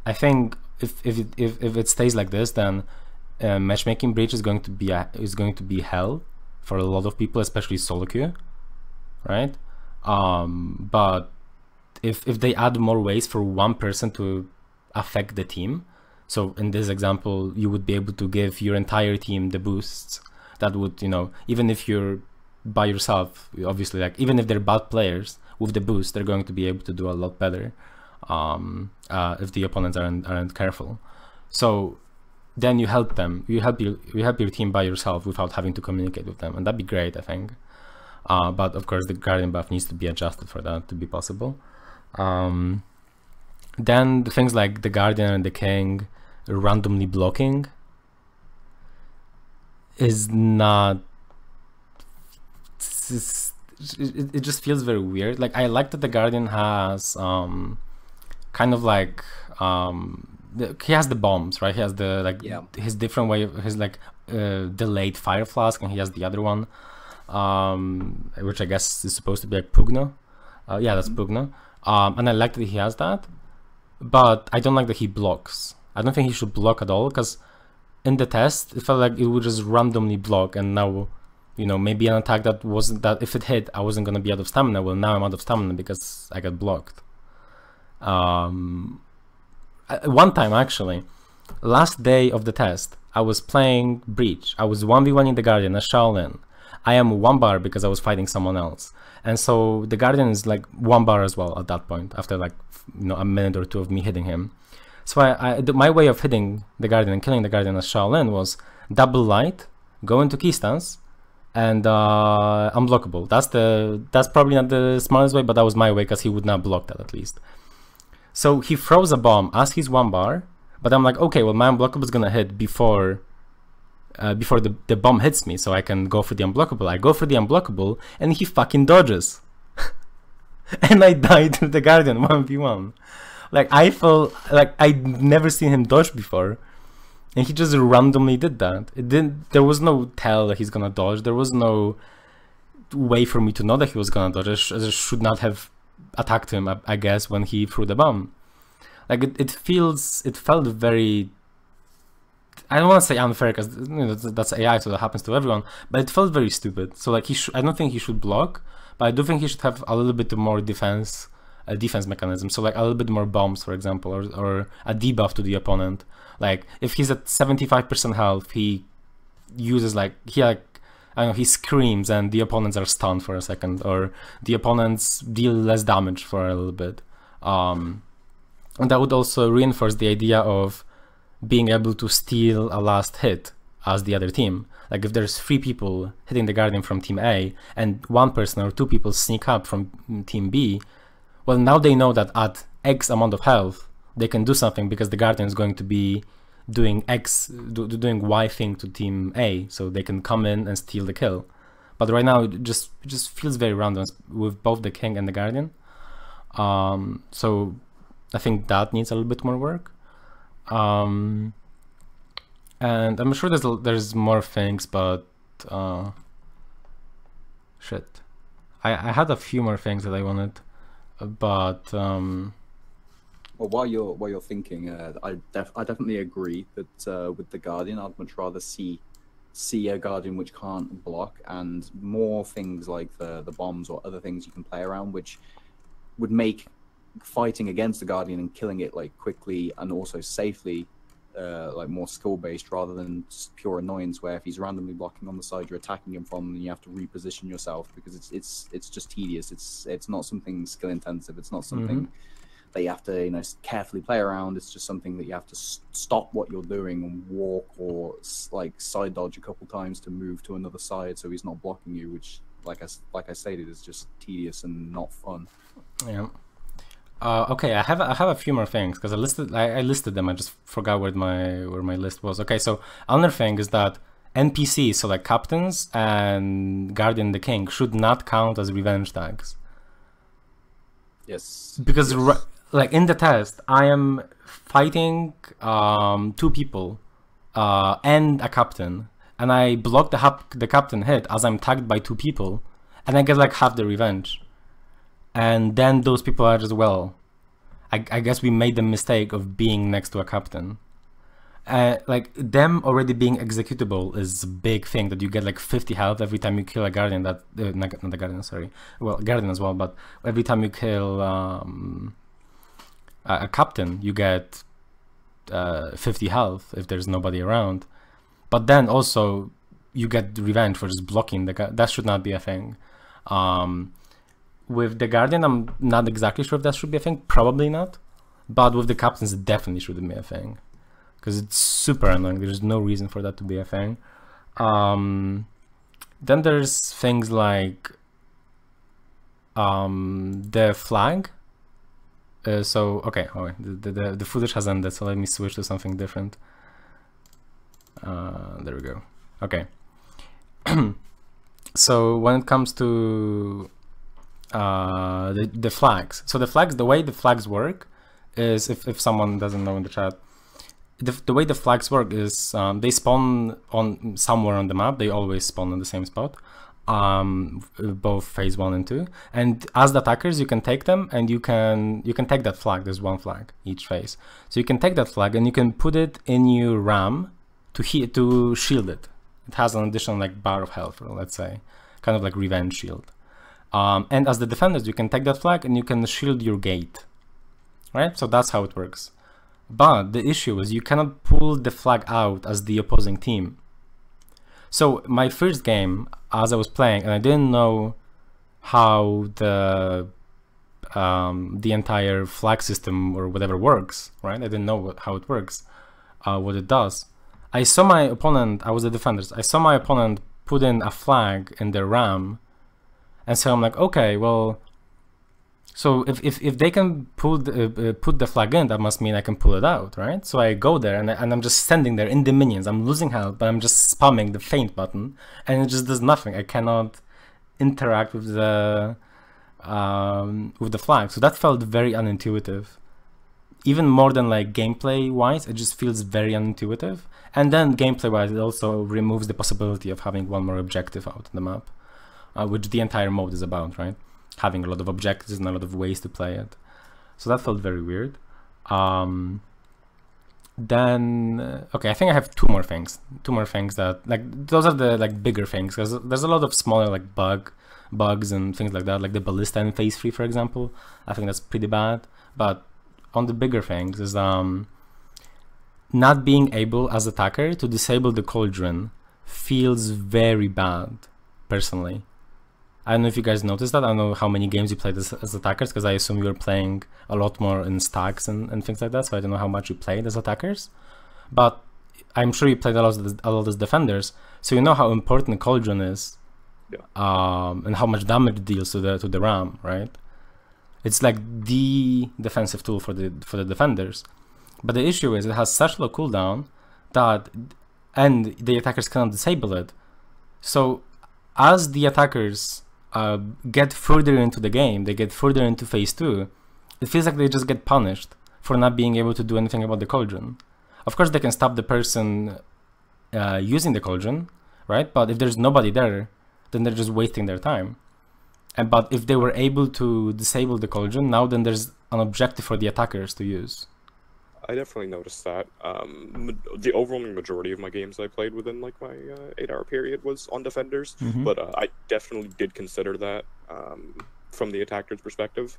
I think if it stays like this, then matchmaking breach is going to be hell for a lot of people, especially solo queue, right? But if they add more ways for one person to affect the team, so in this example you would be able to give your entire team the boosts that would, you know, even if you're by yourself, obviously, like even if they're bad players, with the boost they're going to be able to do a lot better if the opponents aren't careful. So then you help them, you help your team by yourself without having to communicate with them, and that'd be great, I think. But of course the Guardian buff needs to be adjusted for that to be possible. Then the things like the Guardian and the King randomly blocking is not. It just feels very weird. Like, I like that the Guardian has kind of like he has the bombs, right? He has the his different way of his delayed fire flask, and he has the other one, which I guess is supposed to be like Pugna. Yeah, that's Pugna. And I like that he has that, but I don't like that he blocks. I don't think he should block at all, because in the test it felt like it would just randomly block, and now, you know, maybe an attack that wasn't, that if it hit I wasn't gonna be out of stamina. Well, now I'm out of stamina because I got blocked. One time, actually, last day of the test, I was playing Breach. I was 1v1 in the Guardian as Shaolin. I am 1 bar because I was fighting someone else, and so the Guardian is like 1 bar as well at that point, after like, you know, a minute or two of me hitting him. So my way of hitting the Guardian and killing the Guardian as Shaolin was double light, go into key stance, and unblockable. That's probably not the smartest way, but that was my way, because he would not block that at least. So he throws a bomb as he's 1 bar, but I'm like, okay, well, my unblockable is gonna hit before the bomb hits me, so I can go for the unblockable. I go for the unblockable, and he fucking dodges. And I died to the Guardian 1v1. Like, I felt like I'd never seen him dodge before, and he just randomly did that. There was no tell that he's gonna dodge. There was no way for me to know that he was gonna dodge. I just should not have attacked him, I guess, when he threw the bomb. Like, it felt very, I don't want to say unfair, because, you know, that's AI, so that happens to everyone, but it felt very stupid. So like, I don't think he should block, but I do think he should have a little bit more defense mechanism. So like a little bit more bombs, for example, or a debuff to the opponent. Like, if he's at 75% health, he uses I don't know, he screams and the opponents are stunned for a second, or the opponents deal less damage for a little bit. And that would also reinforce the idea of being able to steal a last hit as the other team. Like, if there's 3 people hitting the Guardian from team A, and 1 person or 2 people sneak up from team B, well, now they know that at X amount of health they can do something, because the Guardian is going to be doing doing Y thing to team A, so they can come in and steal the kill. But right now it just feels very random with both the King and the Guardian. So I think that needs a little bit more work. And I'm sure there's more things, but shit, I had a few more things that I wanted, but well, while you're thinking, I definitely agree that with the Guardian, I'd much rather see a Guardian which can't block, and more things like the bombs or other things you can play around, which would make fighting against the Guardian and killing it like quickly and also safely like more skill based, rather than pure annoyance, where if he's randomly blocking on the side you're attacking him from, then you have to reposition yourself, because it's just tedious. It's not something skill intensive. It's not something that you have to, you know, carefully play around. It's just something that you have to stop what you're doing and walk, or like side dodge a couple times to move to another side so he's not blocking you, which like I stated is just tedious and not fun. Yeah. Okay, I have a few more things, because I listed them. I just forgot where my list was. Okay, so another thing is that NPCs, so like captains and Guardian the King, should not count as revenge tags. Yes. Because like in the test, I am fighting 2 people and a captain, and I block the captain hit as I'm tagged by 2 people, and I get like half the revenge. And then those people are just, well, I guess we made the mistake of being next to a captain. Like, them already being executable is a big thing, that you get like 50 health every time you kill a Guardian. That not the Guardian, sorry. Well, Guardian as well, but every time you kill a captain, you get 50 health if there's nobody around. But then also you get revenge for just blocking the that should not be a thing. With the Guardian, I'm not exactly sure if that should be a thing. Probably not. But with the captains, it definitely shouldn't be a thing, because it's super annoying. There's no reason for that to be a thing. Then there's things like the flag. So okay, oh wait, the footage has ended, so let me switch to something different. There we go. Okay, So when it comes to the flags, so the way the flags work is, if someone doesn't know in the chat, the way the flags work is they spawn on somewhere on the map. They always spawn on the same spot, both phase 1 and 2. And as the attackers, you can take them, and you can take that flag. There's one flag each phase, so you can take that flag and you can put it in your ram to shield it. It has an additional like bar of health, or let's say, kind of like revenge shield. And as the defenders, you can take that flag and you can shield your gate, right? So that's how it works. But the issue is you cannot pull the flag out as the opposing team. So my first game, as I was playing, and I didn't know how the entire flag system or whatever works, right? I didn't know how it works, what it does. I saw my opponent, I was the defenders, I saw my opponent put in a flag in their ram, and so I'm like, okay, well, so if they can put the flag in, that must mean I can pull it out, right? So I go there and I'm just standing there in the minions. I'm losing health, but I'm just spamming the feint button, and it just does nothing. I cannot interact with the flag. So that felt very unintuitive. Even more than like gameplay wise, it just feels very unintuitive. And then gameplay wise, it also removes the possibility of having one more objective out on the map, which the entire mode is about, right? Having a lot of objectives and a lot of ways to play it. So that felt very weird. Then okay, I think I have two more things that, like, those are the like bigger things, because there's a lot of smaller like bugs and things like that, like the ballista in phase 3, for example. I think that's pretty bad. But on the bigger things is not being able as attacker to disable the cauldron feels very bad, personally. I don't know if you guys noticed that. I don't know how many games you played as attackers, because I assume you were playing a lot more in stacks and things like that, so I don't know how much you played as attackers. But I'm sure you played a lot as defenders, so you know how important Cauldron is, and how much damage it deals to the ram, right? It's like the defensive tool for the defenders. But the issue is it has such low cooldown that, and the attackers cannot disable it. So as the attackers get further into the game, they get further into phase 2, it feels like they just get punished for not being able to do anything about the cauldron. Of course, they can stop the person using the cauldron, right? But if there's nobody there, then they're just wasting their time. But if they were able to disable the cauldron, now then there's an objective for the attackers to use. I definitely noticed that. The overwhelming majority of my games I played within like my 8-hour period was on defenders, but I definitely did consider that from the attacker's perspective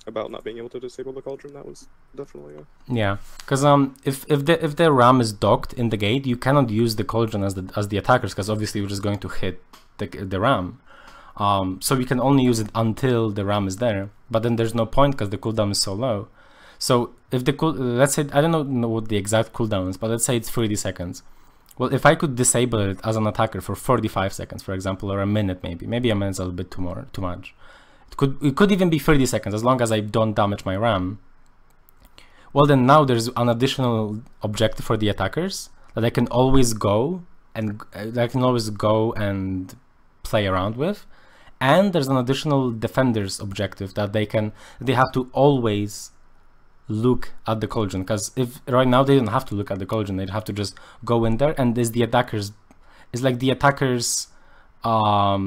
about not being able to disable the cauldron. That was definitely yeah, because if the ram is docked in the gate, you cannot use the cauldron as the attackers, because obviously you're just going to hit the ram. So you can only use it until the ram is there, but then there's no point because the cooldown is so low. So if let's say, I don't know what the exact cooldown is, but let's say it's 30 seconds. Well, if I could disable it as an attacker for 45 seconds, for example, or a minute, maybe a minute's a little bit too much. It could even be 30 seconds, as long as I don't damage my RAM. Well, then now there's an additional objective for the attackers that I can always go and play around with. And there's an additional defender's objective that they have to always look at the cauldron, because if right now they don't have to look at the cauldron, they'd have to just go in there, and there's the attackers, it's like the attackers how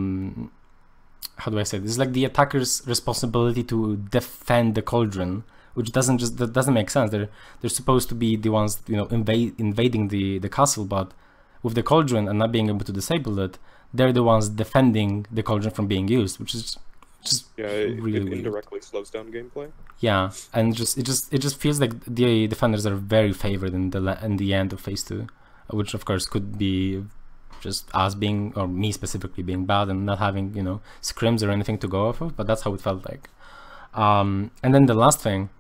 do I say this? It's like the attackers' responsibility to defend the cauldron, which that doesn't make sense. They're supposed to be the ones, you know, invading the castle, but with the cauldron and not being able to disable it, they're the ones defending the cauldron from being used, which is just really it indirectly slows down gameplay. Yeah, and it just feels like the defenders are very favored in the end of phase 2, which of course could be just us being, or me specifically, being bad and not having, you know, scrims or anything to go off of, but that's how it felt like. And then the last thing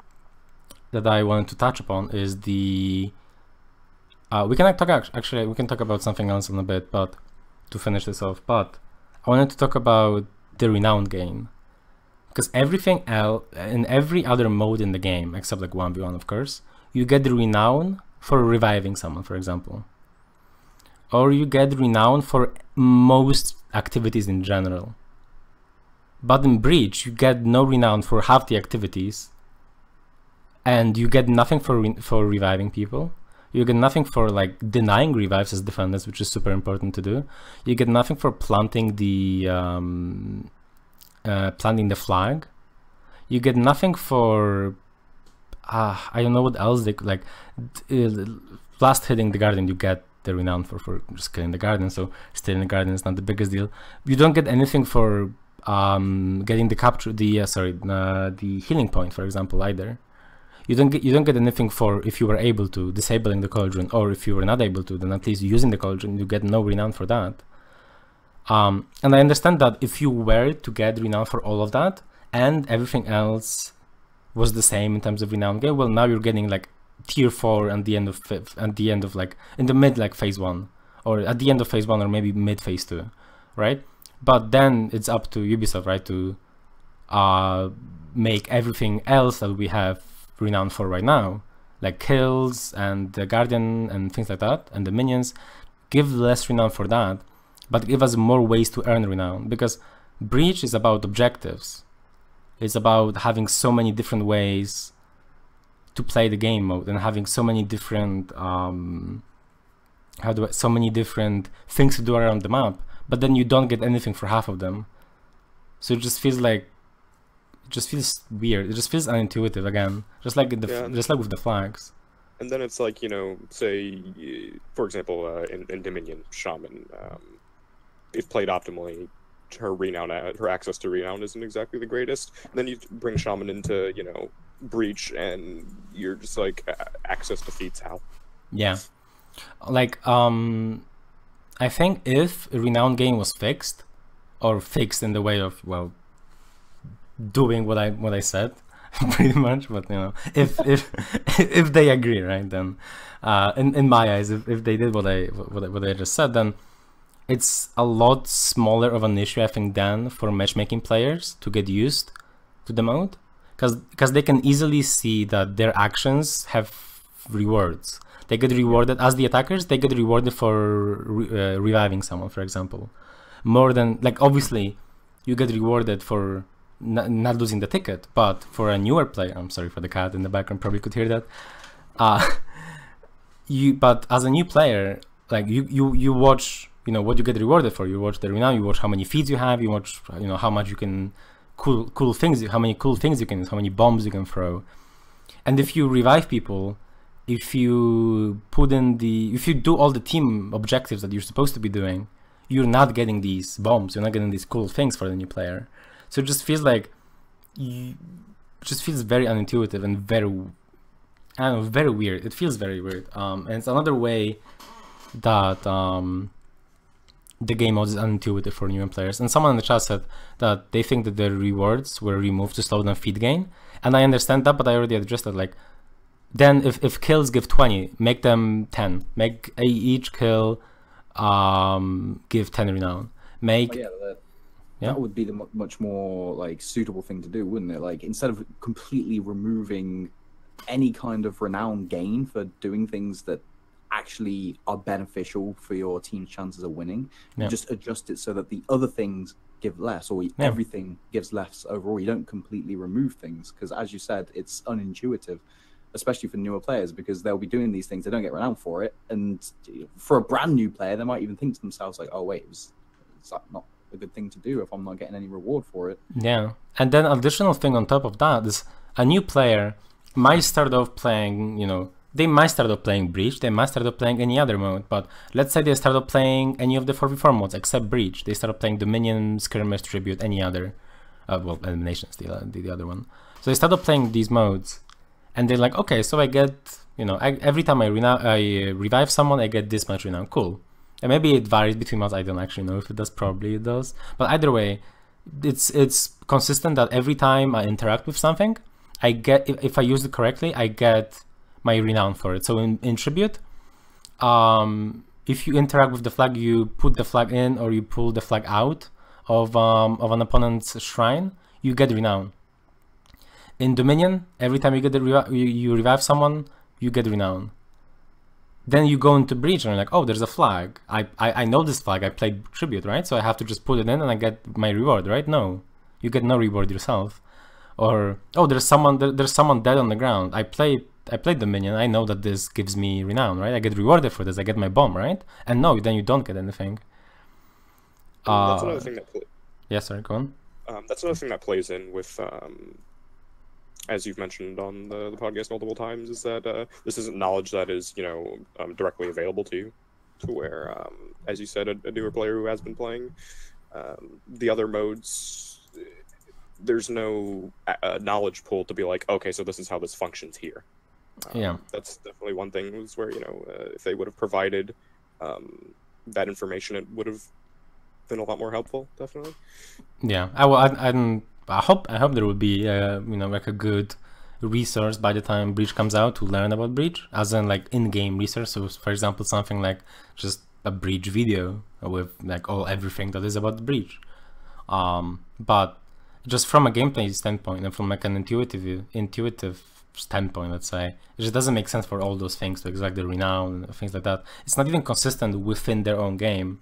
that I wanted to touch upon is we can talk about something else in a bit, but to finish this off, but I wanted to talk about the renown gain, because everything else in every other mode in the game, except like 1v1, of course, you get the renown for reviving someone, for example. or you get renown for most activities in general. But in Breach, you get no renown for half the activities, and you get nothing for reviving people. You get nothing for like denying revives as defenders, which is super important to do. You get nothing for planting the flag. You get nothing for I don't know what else they like. Last hitting the Guardian, you get the renown for just killing the Guardian. So stealing the Guardian is not the biggest deal. You don't get anything for getting the capture the healing point, for example, either. You don't get anything for if you were able to disabling the cauldron, or if you were not able to, then at least using the cauldron, you get no renown for that. And I understand that if you were to get renown for all of that and everything else was the same in terms of renown game, well, now you're getting like tier 4 at the end of like in the mid like phase 1, or at the end of phase 1, or maybe mid phase 2, right? But then it's up to Ubisoft, right, to make everything else that we have renown for right now, like kills and the Guardian and things like that, and the minions, give less renown for that, but give us more ways to earn renown, because Breach is about objectives. It's about having so many different ways to play the game mode, and having so many different so many different things to do around the map, but then you don't get anything for half of them. So it just feels like, it just feels weird. It just feels unintuitive again, just like just like with the flags. And then it's like, you know, say, for example, in Dominion, Shaman, if played optimally, her renown, her access to renown isn't exactly the greatest. And then you bring Shaman into, you know, Breach, and you're just like, access defeats how. Yeah, like I think if a renown game was fixed, or fixed in the way of, well, doing what I said, pretty much, but you know, if they agree, right, then in my eyes, if they did what I just said, then it's a lot smaller of an issue, I think, than for matchmaking players to get used to the mode, because they can easily see that their actions have rewards. They get rewarded as the attackers. They get rewarded for reviving someone, for example, more than, like, obviously you get rewarded for not losing the ticket, but for a newer player, I'm sorry for the cat in the background, probably could hear that. But as a new player, like you watch, you know, what you get rewarded for. You watch the renown. You watch how many feeds you have. You watch, you know, how much you can cool things. How many cool things you can use. How many bombs you can throw. And if you revive people, if you do all the team objectives that you're supposed to be doing, you're not getting these bombs. You're not getting these cool things for the new player. So it just feels like, it just feels very unintuitive and very, I don't know, very weird. It feels very weird. And it's another way that the game mode is unintuitive for new players. And someone in the chat said that they think that the rewards were removed to slow down feed gain. And I understand that, but I already addressed that. Like, then if kills give 20, make them 10. Make each kill give 10 renown. Make... That would be the much more like suitable thing to do, wouldn't it? Like, instead of completely removing any kind of renown gain for doing things that actually are beneficial for your team's chances of winning, you just adjust it so that the other things give less, or everything gives less overall. You don't completely remove things, because as you said, it's unintuitive, especially for newer players, because they'll be doing these things, they don't get renown for it, and for a brand new player, they might even think to themselves like, oh wait, is that not a good thing to do if I'm not getting any reward for it? Yeah. And then additional thing on top of that is, a new player might start off playing, you know, they might start off playing Breach, they might start off playing any other mode, but let's say they start off playing any of the 4v4 modes except Breach. They start off playing Dominion, Skirmish, Tribute, any other, well, Eliminations, the other one. So they start off playing these modes, and they're like, okay, so I get, you know, every time I revive someone, I get this much renown. Cool. And maybe it varies between mods. I don't actually know if it does. Probably it does. But either way, it's consistent that every time I interact with something, I get, if I use it correctly, I get my renown for it. So in Tribute, if you interact with the flag, you put the flag in or you pull the flag out of an opponent's shrine, you get renown. In Dominion, every time you get you revive someone, you get renown. then you go into breach and you're like, oh, there's a flag. I know this flag. I played tribute, right? So I have to just put it in and I get my reward, right? No, you get no reward yourself. Or, oh, there's someone dead on the ground. I played the minion. I know that this gives me renown, right? I get rewarded for this. I get my bomb, right? And no, then you don't get anything. That's another thing that. Yeah, sorry, go on. That's another thing that plays in with, as you've mentioned on the podcast multiple times, is that this isn't knowledge that is, you know, directly available to you. To where, as you said, a newer player who has been playing the other modes, there's no knowledge pool to be like, okay, so this is how this functions here. Yeah, that's definitely one thing. Was where, you know, if they would have provided that information, it would have been a lot more helpful. Definitely. Yeah, I hope there will be you know, like a good resource by the time Breach comes out to learn about Breach, as in like in-game resource. So for example, something like just a Breach video with like everything that is about the Breach. But just from a gameplay standpoint and from like an intuitive standpoint, let's say, it just doesn't make sense for all those things, like the renown and things like that. It's not even consistent within their own game,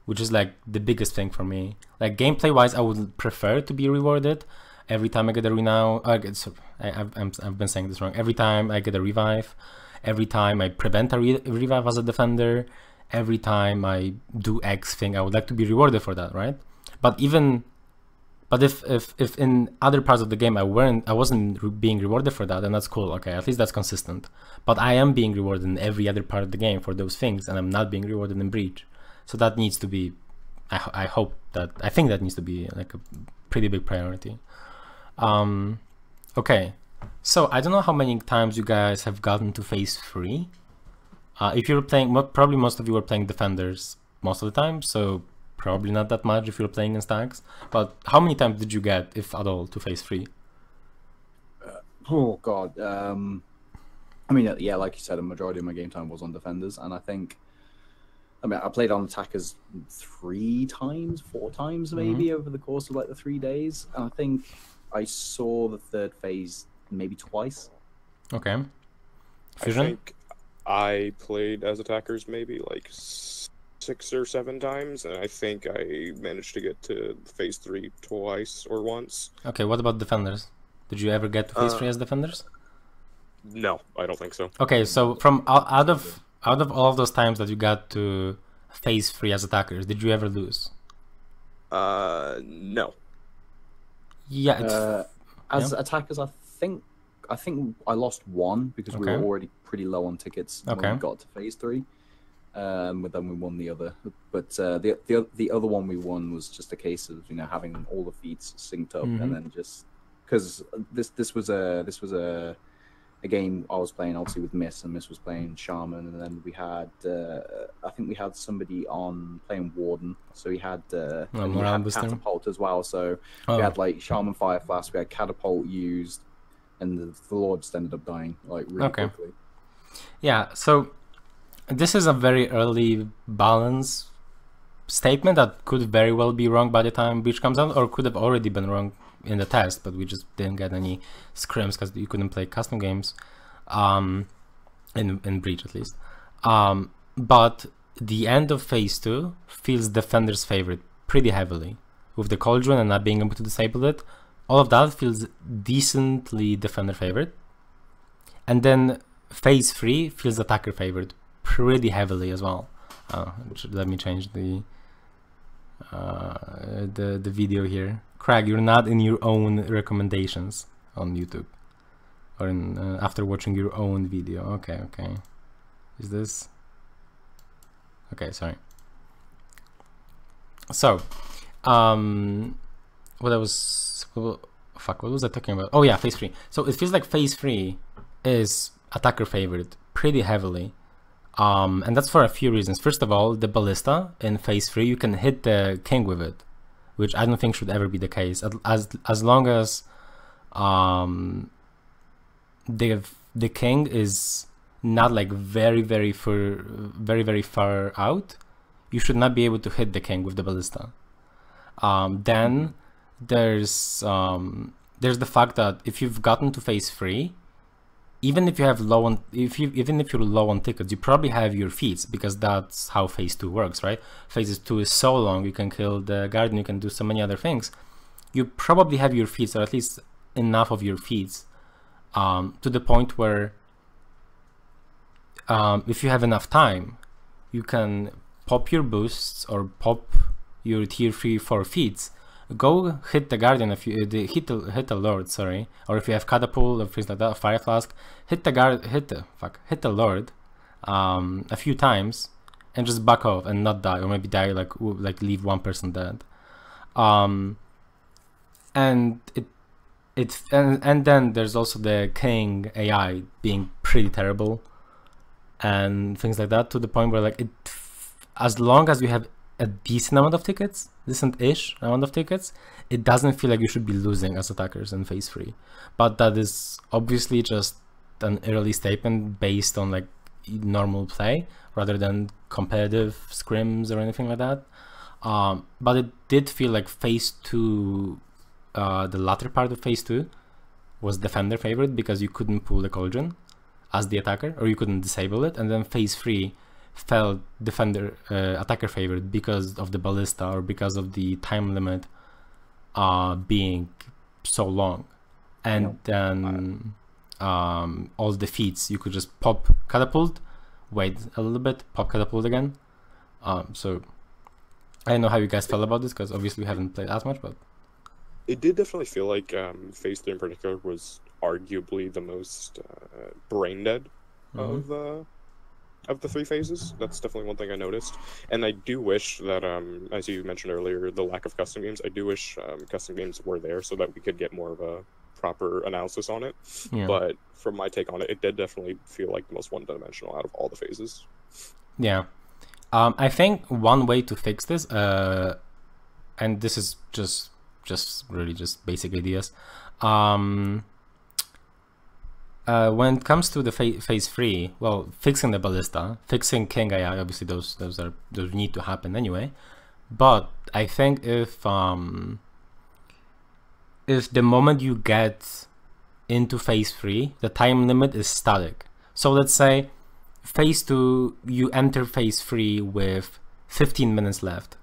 which is like the biggest thing for me. Like gameplay wise, I would prefer to be rewarded every time I get a renown. I've been saying this wrong. Every time I get a revive, every time I prevent a revive as a defender, every time I do X thing, I would like to be rewarded for that, right? But if in other parts of the game I wasn't being rewarded for that, then that's cool. Okay, at least that's consistent. But I am being rewarded in every other part of the game for those things, and I'm not being rewarded in Breach. So that needs to be, I think that needs to be like a pretty big priority. Okay, so I don't know how many times you guys have gotten to phase 3. If you're playing, probably most of you are playing defenders most of the time, so probably not that much if you're playing in stacks. But how many times did you get, if at all, to phase 3? Oh god, I mean, yeah, like you said, a majority of my game time was on defenders, and I played on attackers 3 times, 4 times maybe over the course of like the 3 days, and I think I saw the third phase maybe twice. Okay. Fusion? I think I played as attackers maybe like 6 or 7 times, and I think I managed to get to phase 3 twice or once. Okay, what about defenders? Did you ever get to phase 3 as defenders? No, I don't think so. Okay, so from out of all of those times that you got to phase 3 as attackers, did you ever lose? As No. attackers, I think I lost 1 because we were already pretty low on tickets when we got to phase 3. But then we won the other. But the other one we won was just a case of, you know, having all the feats synced up, and then just because this was a game I was playing obviously with Miss, and Miss was playing Shaman, and then we had I think we had somebody on playing Warden, so he had Catapult as well. So we had like Shaman Fire Flask, we had Catapult used, and the Lords ended up dying like really quickly. Yeah, so this is a very early balance statement that could very well be wrong by the time Breach comes out, or could have already been wrong in the test, but we just didn't get any scrims because you couldn't play custom games in Breach at least. But the end of phase 2 feels defender's favorite pretty heavily. With the Cauldron and not being able to disable it, all of that feels decently defender favorite. And then phase 3 feels attacker favorite pretty heavily as well. Let me change the video here. Craig, you're not in your own recommendations on YouTube, or in after watching your own video. Okay. Is this okay? Sorry. So, what was I talking about? Oh yeah, phase 3. So it feels like phase 3 is attacker favorite pretty heavily. And that's for a few reasons. First of all, the Ballista in phase 3, you can hit the king with it, which I don't think should ever be the case. As long as the king is not like very far out, you should not be able to hit the king with the Ballista. Then there's the fact that if you've gotten to phase 3, even if you have low on, even if you're low on tickets, you probably have your feats, because that's how phase 2 works, right? Phase 2 is so long, you can kill the guardian, you can do so many other things. You probably have your feats, or at least enough of your feats, to the point where if you have enough time, you can pop your boosts or pop your tier 3 4 feats, go hit the guardian, if you hit the lord, sorry, or if you have catapult or things like that, fire flask, hit the lord a few times and just back off and not die, or maybe die like leave one person dead. And then there's also the king AI being pretty terrible and things like that, to the point where like as long as you have a decent amount of tickets, decent-ish amount of tickets, it doesn't feel like you should be losing as attackers in phase 3. But that is obviously just an early statement based on like normal play rather than competitive scrims or anything like that. But it did feel like phase 2, the latter part of phase 2 was defender favorite, because you couldn't pull the cauldron as the attacker, or you couldn't disable it, and then phase 3 felt defender attacker favorite because of the ballista, or because of the time limit being so long. And then all the feats, you could just pop catapult, wait a little bit, pop catapult again. So I don't know how you guys felt about this, because obviously we haven't played as much, but it did definitely feel like phase 3 in particular was arguably the most brain dead of the 3 phases. That's definitely one thing I noticed. And I do wish that, as you mentioned earlier, the lack of custom games, I do wish custom games were there so that we could get more of a proper analysis on it. yeah. But from my take on it, it did definitely feel like the most one-dimensional out of all the phases. Yeah. I think one way to fix this, and this is just really just basic ideas, when it comes to the phase 3, well, fixing the ballista, fixing king AI, obviously those need to happen anyway. But I think if the moment you get into phase 3, the time limit is static. So let's say phase 2, you enter phase 3 with 15 minutes left.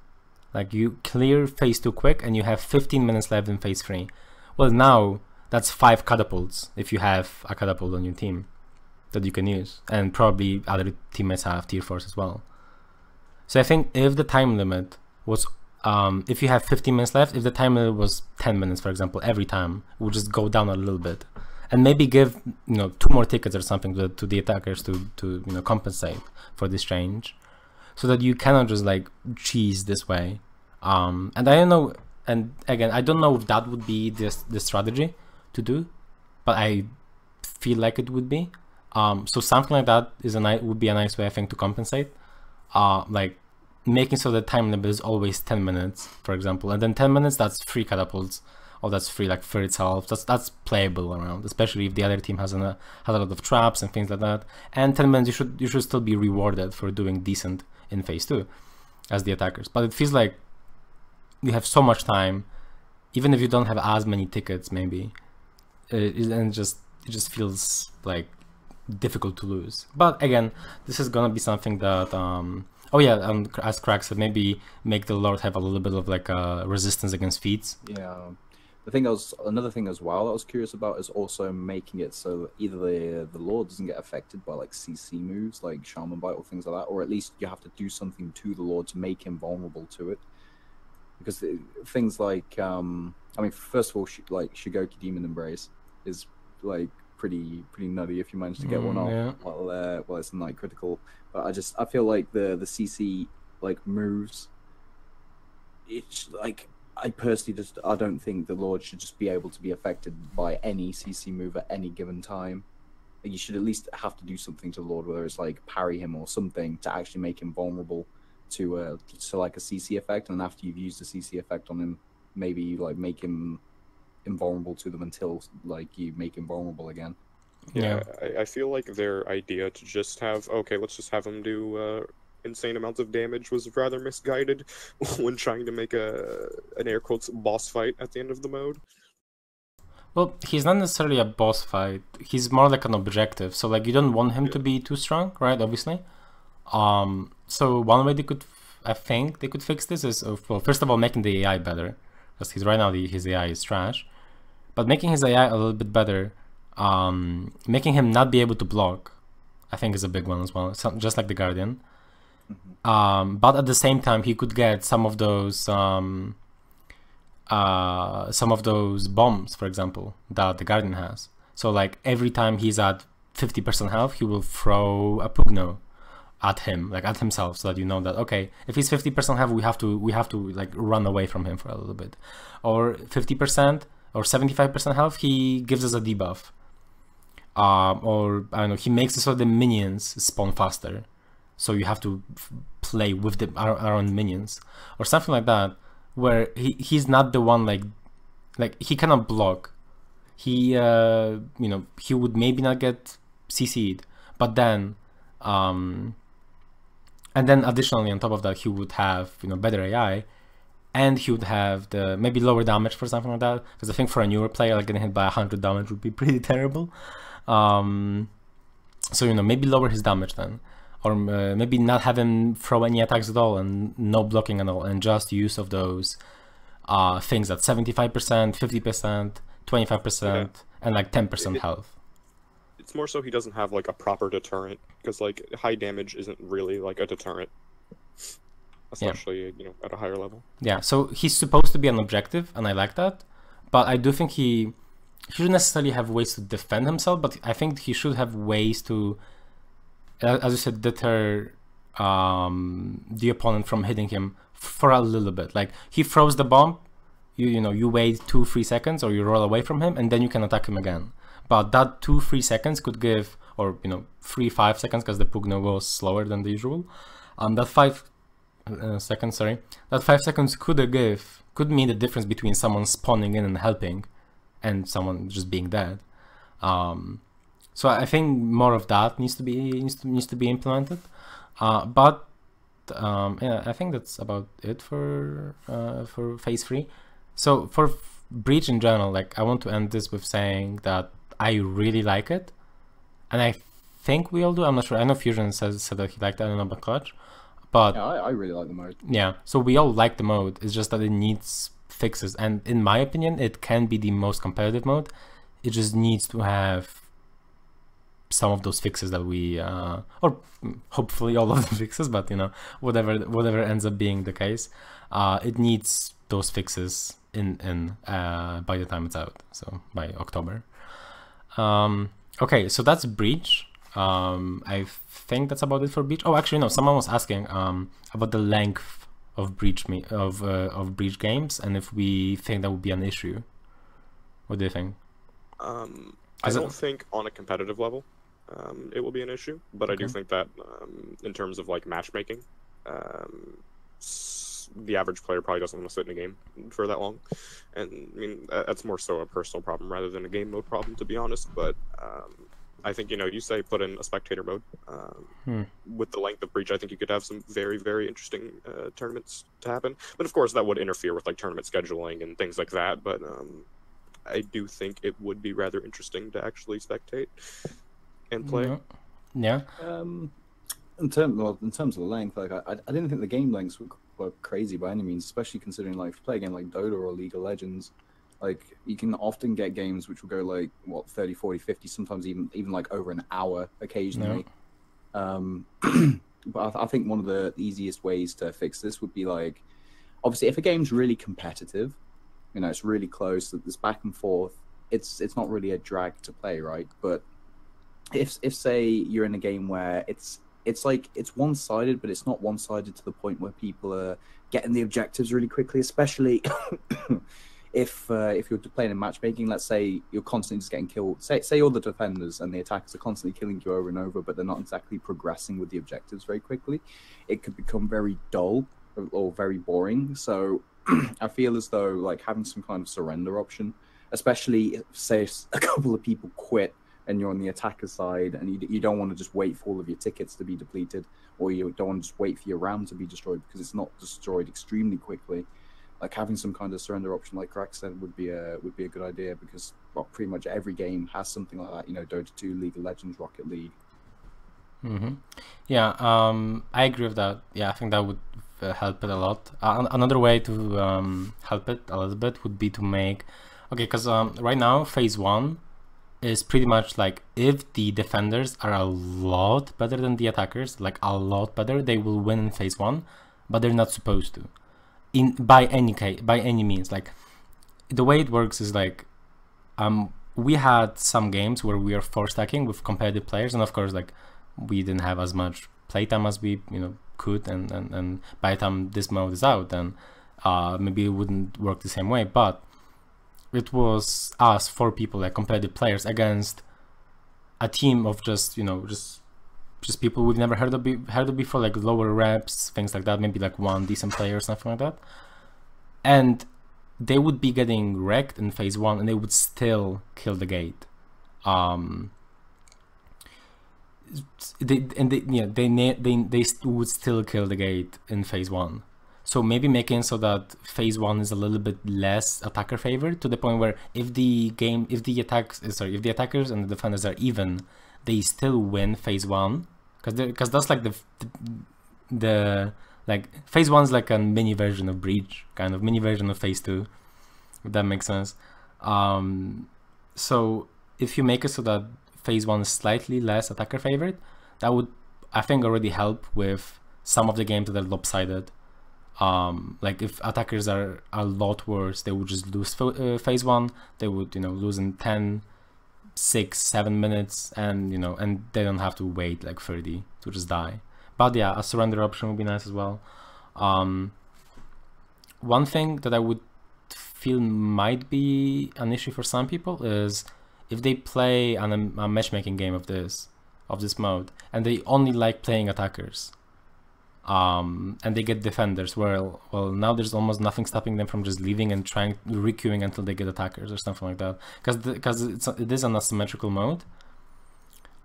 Like you clear phase 2 quick and you have 15 minutes left in phase 3. Well, now that's 5 catapults if you have a catapult on your team that you can use, and probably other teammates have tier 4s as well. So I think if the time limit was, if you have 15 minutes left, if the time limit was 10 minutes, for example, every time, we'll just go down a little bit, and maybe give 2 more tickets or something to the attackers to compensate for this change, so that you cannot just like cheese this way. And I don't know, and again, I don't know if that would be the strategy to do, but I feel like it would be. So something like that would be a nice way, I think, to compensate. Like making so the time limit is always 10 minutes, for example, and then 10 minutes, that's 3 catapults, or that's 3 like for itself. That's playable around, especially if the other team has a lot of traps and things like that. And 10 minutes, you should still be rewarded for doing decent in phase 2 as the attackers. But it feels like you have so much time, even if you don't have as many tickets, maybe. And it just feels like difficult to lose. But again, this is gonna be something that oh yeah, as Crack said, maybe make the Lord have a little bit of like resistance against feats. Yeah, another thing as well I was curious about is also making it so either the Lord doesn't get affected by like CC moves like Shaman Bite or things like that, or at least you have to do something to the Lord to make him vulnerable to it. Because things like I mean, first of all, like Shigoki Demon Embrace is like pretty nutty if you manage to get one off. Yeah. While it's not critical. But I feel like the CC like moves, it's like I personally I don't think the Lord should just be able to be affected by any CC move at any given time. You should at least have to do something to the Lord, whether it's like parry him or something to actually make him vulnerable to like a CC effect, and after you've used the CC effect on him, maybe you like make him invulnerable to them until like you make him vulnerable again. Yeah, I feel like their idea to just have, okay, let's just have him do insane amounts of damage was rather misguided when trying to make an air quotes boss fight at the end of the mode. Well, he's not necessarily a boss fight. He's more like an objective. So like you don't want him to be too strong, right? Obviously. So one way I think they could fix this is, well, first of all, making the AI better, because he's right now his AI is trash. But making his AI a little bit better, making him not be able to block, I think is a big one as well. Just like the Guardian. But at the same time, he could get some of those bombs, for example, that the Guardian has. So like every time he's at 50% health, he will throw a Pugno at him, like at himself, so that you know that, okay, if he's 50% health, we have to like run away from him for a little bit. Or 50% or 75% health, he gives us a debuff. Or I don't know, he makes it so the minions spawn faster, so you have to play with our own minions or something like that, where he's not the one like he cannot block. He he would maybe not get CC'd, but then and then additionally on top of that, he would have better AI, and he would have the maybe lower damage for something like that, because I think for a newer player, like getting hit by 100 damage would be pretty terrible. So maybe lower his damage then, or maybe not have him throw any attacks at all and no blocking at all, and just use of those things at 75%, 50%, 25%, and like 10% health. It's more so he doesn't have like a proper deterrent, because like high damage isn't really like a deterrent, especially at a higher level. Yeah, so he's supposed to be an objective, and I like that, but I do think he shouldn't necessarily have ways to defend himself, but I think he should have ways to, as you said, deter the opponent from hitting him for a little bit. Like he throws the bomb, you wait 2-3 seconds, or you roll away from him, and then you can attack him again. But that 2-3 seconds could give, or 3-5 seconds, because the Pugno goes slower than the usual. That 5 seconds, that 5 seconds could mean the difference between someone spawning in and helping, and someone just being dead. So I think more of that needs to be implemented. But I think that's about it for phase 3. So for Breach in general, like I want to end this with saying that I really like it, and I think we all do. I'm not sure. I know Fusion said that he liked it. I don't know about Clutch, but yeah, I really like the mode. Yeah, so we all like the mode. It's just that it needs fixes, and in my opinion, it can be the most competitive mode. It just needs to have some of those fixes that we, or hopefully all of the fixes, but whatever ends up being the case, it needs those fixes in by the time it's out, so by October. Okay, so that's Breach. I think that's about it for Breach. Oh, actually, no. Someone was asking about the length of Breach Breach games, and if we think that would be an issue. What do you think? I don't think on a competitive level it will be an issue, but I do think that in terms of like matchmaking, the average player probably doesn't want to sit in a game for that long, and I mean that's more so a personal problem rather than a game mode problem, to be honest. But I think you say put in a spectator mode with the length of Breach. I think you could have some very, very interesting tournaments to happen, but of course that would interfere with like tournament scheduling and things like that. But I do think it would be rather interesting to actually spectate and play. Yeah. In terms of the length, like I didn't think the game lengths were crazy by any means, especially considering like if you play a game like Dota or League of Legends, like you can often get games which will go like 30, 40, 50, sometimes even like over an hour occasionally. But I think one of the easiest ways to fix this would be like, obviously if a game's really competitive, it's really close, that there's back and forth, it's not really a drag to play, right? But if say you're in a game where it's one-sided, but it's not one-sided to the point where people are getting the objectives really quickly, especially if you're playing in matchmaking. Let's say you're constantly just getting killed. Say you're the defenders and the attackers are constantly killing you over and over, but they're not exactly progressing with the objectives very quickly. It could become very dull or very boring. So I feel as though like having some kind of surrender option, especially if, say, a couple of people quit and you're on the attacker side, and you don't want to just wait for all of your tickets to be depleted, or you don't want to just wait for your round to be destroyed because it's not destroyed extremely quickly. Like having some kind of surrender option, like Crack said, would be a good idea, because well, pretty much every game has something like that. You know, Dota 2, League of Legends, Rocket League. Yeah, I agree with that. Yeah, I think that would help it a lot. Another way to help it a little bit would be to make, okay, because right now phase 1 is pretty much like, if the defenders are a lot better than the attackers, like a lot better, they will win in phase 1, but they're not supposed to, by any means. Like, the way it works is like, we had some games where we are 4-stacking with competitive players, and of course, like, we didn't have as much playtime as we could, and by the time this mode is out, then maybe it wouldn't work the same way. But it was us 4 people, like competitive players, against a team of just just people we've never heard of before, like lower reps, things like that, maybe like one decent player or something like that, and they would be getting wrecked in phase 1 and they would still kill the gate. They would still kill the gate in phase 1. So maybe making so that phase 1 is a little bit less attacker favored, to the point where if the attackers and the defenders are even, they still win phase 1, because that's like the like phase 1 is like a mini version of Breach, kind of mini version of phase 2, if that makes sense. So if you make it so that phase 1 is slightly less attacker favored, that would, I think, already help with some of the games that are lopsided. Like if attackers are a lot worse, they would just lose phase 1. They would lose in 10, 6, 7 minutes, and and they don't have to wait like 30 to just die. But yeah, a surrender option would be nice as well. One thing that I would feel might be an issue for some people is if they play a matchmaking game of this mode, and they only like playing attackers, and they get defenders, well now there's almost nothing stopping them from just leaving and trying requeuing until they get attackers or something like that, because it is an asymmetrical mode,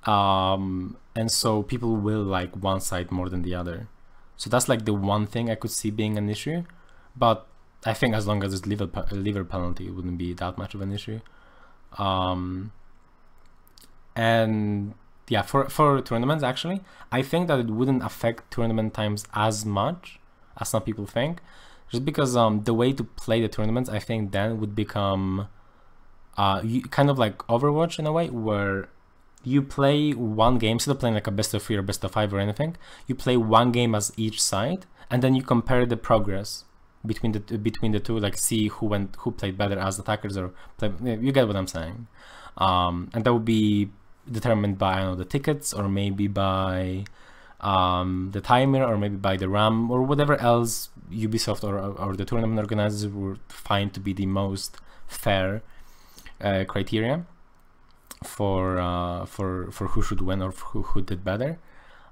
and so people will like one side more than the other. So that's like the one thing I could see being an issue, but I think as long as it's lever penalty, it wouldn't be that much of an issue. And yeah, for tournaments, actually, I think that it wouldn't affect tournament times as much as some people think, just because the way to play the tournaments, I think, then would become kind of like Overwatch in a way, where you play one game, instead of playing like a best of 3 or best of 5 or anything, you play one game as each side, and then you compare the progress between the two, like see who played better as attackers, or you get what I'm saying. And that would be determined by, I don't know, the tickets, or maybe by the timer, or maybe by the RAM, or whatever else Ubisoft or the tournament organizers would find to be the most fair criteria for who should win or who did better.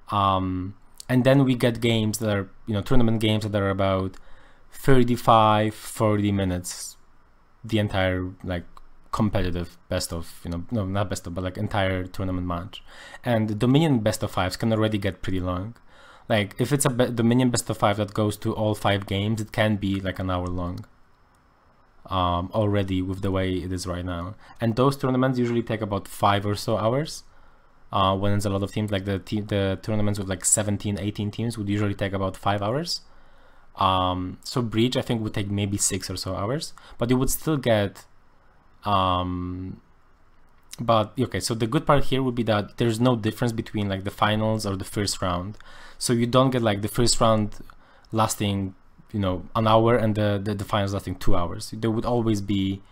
And then we get games that are tournament games that are about 35-40 minutes, the entire like competitive best of no, not best of, but like entire tournament match. And the Dominion best of 5s can already get pretty long. Like if it's a Dominion best of 5 that goes to all 5 games, it can be like an hour long already, with the way it is right now. And those tournaments usually take about 5 or so hours. When it's a lot of teams, like the tournaments with like 17-18 teams would usually take about 5 hours. So Breach, I think, would take maybe 6 or so hours, but you would still get but okay, so the good part here would be that there's no difference between like the finals or the first round. So you don't get like the first round lasting an hour and the finals lasting 2 hours. There would always be,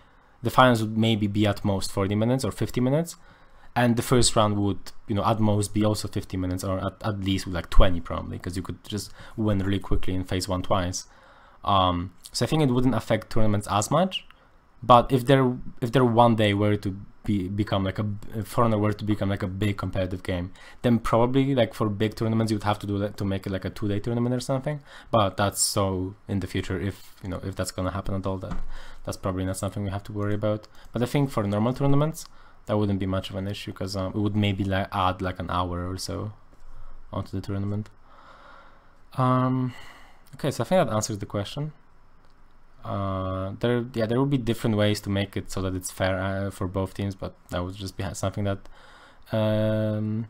the finals would maybe be at most 40 minutes or 50 minutes, and the first round would at most be also 50 minutes, or at least like 20 probably, because you could just win really quickly in phase 1 twice. So I think it wouldn't affect tournaments as much. But if there one day were to become like For Honor were to become like a big competitive game, then probably like for big tournaments you would have to do that, to make it like a 2-day tournament or something. But that's so in the future, if if that's gonna happen at all, that's probably not something we have to worry about. But I think for normal tournaments that wouldn't be much of an issue, because it would maybe like add like an hour or so onto the tournament. Okay, so I think that answers the question. There will be different ways to make it so that it's fair for both teams, but that would just be something that the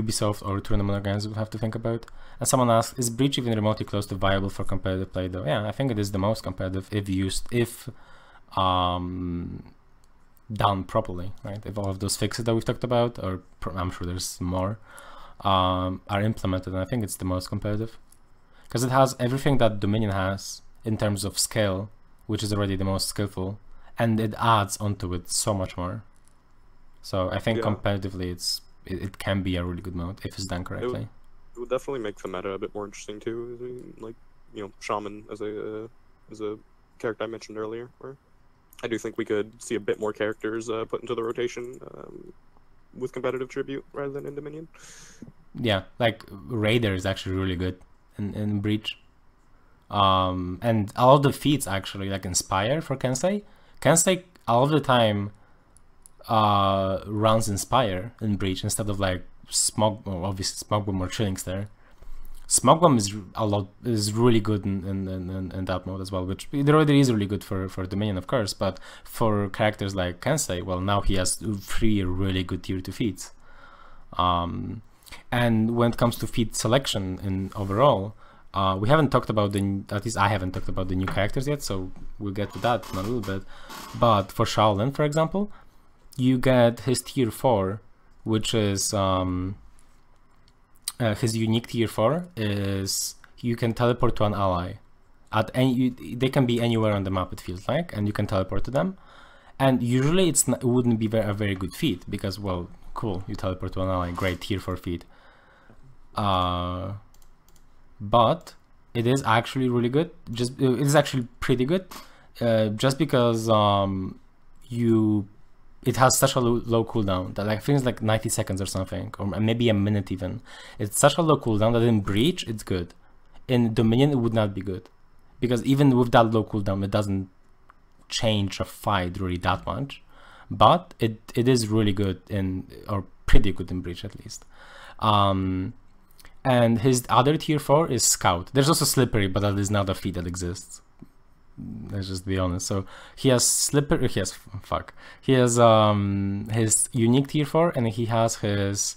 Ubisoft or tournament organizers will have to think about. And someone asked, is Breach even remotely close to viable for competitive play though? Yeah, I think it is the most competitive if done properly, right? If all of those fixes that we've talked about, or I'm sure there's more, are implemented, and I think it's the most competitive. Because it has everything that Dominion has in terms of scale, which is already the most skillful, and it adds onto it so much more. So I think competitively it can be a really good mode if it's done correctly. It would definitely make the meta a bit more interesting too, like, you know, Shaman as a character I mentioned earlier, where I do think we could see a bit more characters put into the rotation with competitive tribute rather than in Dominion. Yeah, like Raider is actually really good in Breach. And all of the feats actually, like Inspire for Kensei all of the time runs Inspire in Breach instead of like Smog. Well, obviously Smog Bomb or Chillings there. Smog Bomb is really good in that mode as well, which it already is really good for Dominion, of course, but for characters like Kensei, well, now he has 3 really good tier 2 feats. And when it comes to feat selection in overall, we haven't talked about at least I haven't talked about the new characters yet, so we'll get to that in a little bit. But for Shaolin, for example, you get his tier 4, which is his unique tier 4 is you can teleport to an ally at they can be anywhere on the map, it feels like, and you can teleport to them. And usually it wouldn't be a very good feat because, well, cool, you teleport to an ally, great tier 4 feat. But it is actually really good. It is actually pretty good, just because it has such a low cooldown that, like, things like 90 seconds or something, or maybe a minute even. It's such a low cooldown that in Breach it's good. In Dominion it would not be good, because even with that low cooldown it doesn't change a fight really that much. But it is really good or pretty good in Breach at least. And his other tier 4 is Scout. There's also Slippery, but that is not a feat that exists. Let's just be honest. So he has Slippery. He has his unique tier 4, and he has his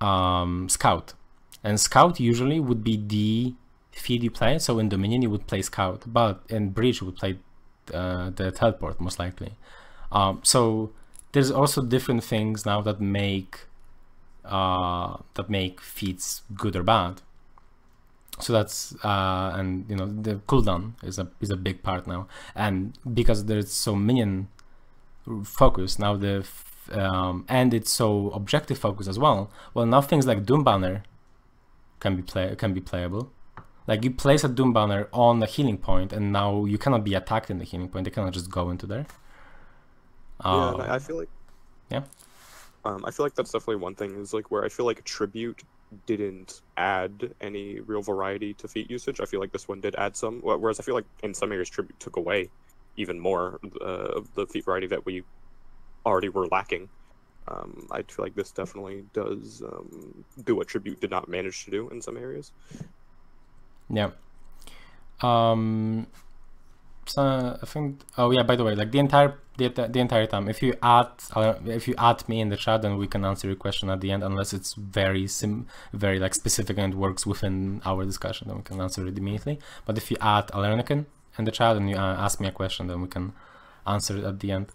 Scout. And Scout usually would be the feat you play. So in Dominion you would play Scout, but in Breach you would play the Teleport most likely. So there's also different things now that make feats good or bad. So that's and you know, the cooldown is a big part now, and because there's so minion focus now, and it's so objective focus as well. Well, now things like Doom Banner can be playable. Like, you place a Doom Banner on a healing point, and now you cannot be attacked in the healing point. They cannot just go into there. Yeah, and I feel like I feel like that's definitely one thing, is like where I feel like Tribute didn't add any real variety to feat usage. I feel like this one did add some, whereas I feel like in some areas Tribute took away even more of the feat variety that we already were lacking. I feel like this definitely does do what Tribute did not manage to do in some areas. Yeah. So I think. Oh yeah. By the way, like the entire time, if you add me in the chat, then we can answer your question at the end, unless it's very like specific and works within our discussion, then we can answer it immediately. But if you add Alernakin in the chat and you ask me a question, then we can answer it at the end.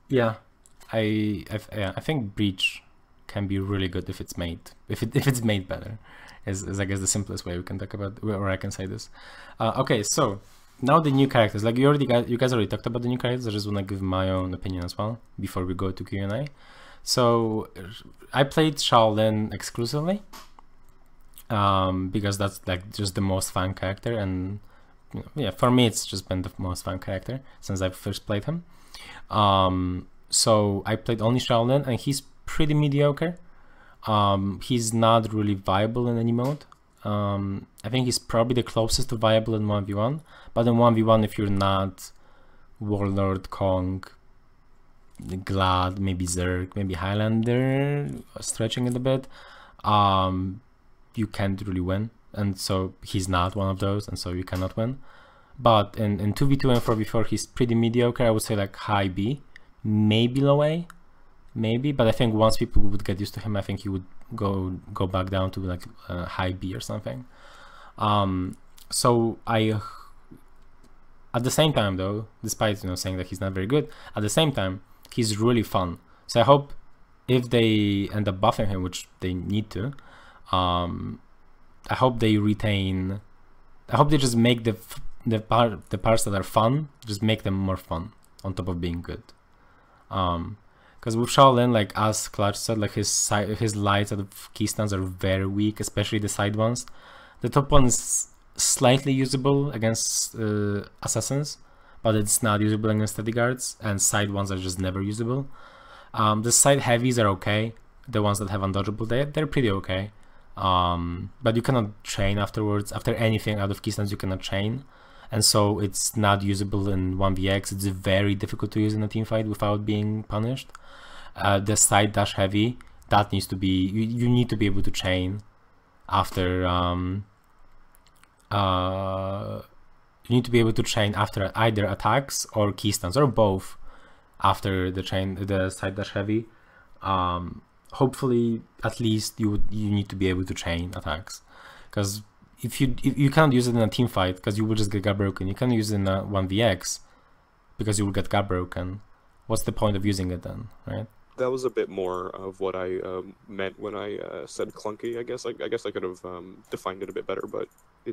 Yeah, I think Breach can be really good if it's made better. Is I guess the simplest way we can talk about, or I can say this. Okay, so now the new characters. Like, you guys already talked about the new characters. I just want to give my own opinion as well before we go to Q&A. So I played Shaolin exclusively because that's like just the most fun character, and you know, yeah, for me it's just been the most fun character since I first played him. So I played only Shaolin, and he's pretty mediocre. He's not really viable in any mode. I think he's probably the closest to viable in 1v1, but in 1v1, if you're not Warlord, Kong, Glad, maybe Zerg, maybe Highlander, stretching it a bit, you can't really win. and so he's not one of those, and so you cannot win. But in 2v2 and 4v4, he's pretty mediocre. I would say like high B, maybe low A, maybe. But I think once people would get used to him, I think he would go back down to like high B or something. So I, at the same time though, despite saying that he's not very good, at the same time he's really fun. So I hope if they end up buffing him, which they need to, I hope they retain. I hope they just make the parts that are fun, just make them more fun on top of being good. Because with Shaolin, like as Clutch said, like his lights out of keystands are very weak, especially the side ones. The top one is slightly usable against assassins, but it's not usable against steady guards, and side ones are just never usable. The side heavies are okay. The ones that have undodgeable, they're pretty okay. But you cannot chain afterwards. After anything out of keystands, you cannot chain, and so it's not usable in 1vx. It's very difficult to use in a team fight without being punished. The side dash heavy, that needs to be, you need to be able to chain after you need to be able to chain after either attacks or keystands, or both, after the side dash heavy. Hopefully at least you need to be able to chain attacks, because if you can't use it in a team fight because you will just get gut broken. You can't use it in a 1vx because you will get gut broken. What's the point of using it then, right? That was a bit more of what I meant when I said clunky. I guess I could have defined it a bit better, but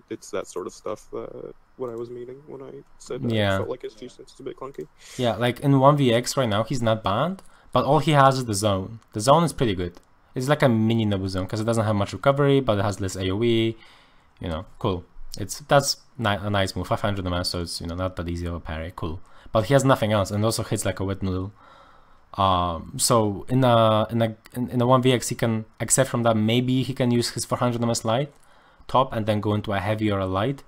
it's that sort of stuff what I was meaning when I said I felt like his G-Sense is a bit clunky. Yeah, like in 1vx right now he's not banned, but all he has is the zone. The zone is pretty good. It's like a mini Nobu zone because it doesn't have much recovery, but it has less AoE. Cool. That's a nice move. 500 MS, so it's not that easy of a parry. Cool. But he has nothing else, and also hits like a wet noodle. So in a 1vx he can, except from that, maybe he can use his 400 MS light top and then go into a heavy or a light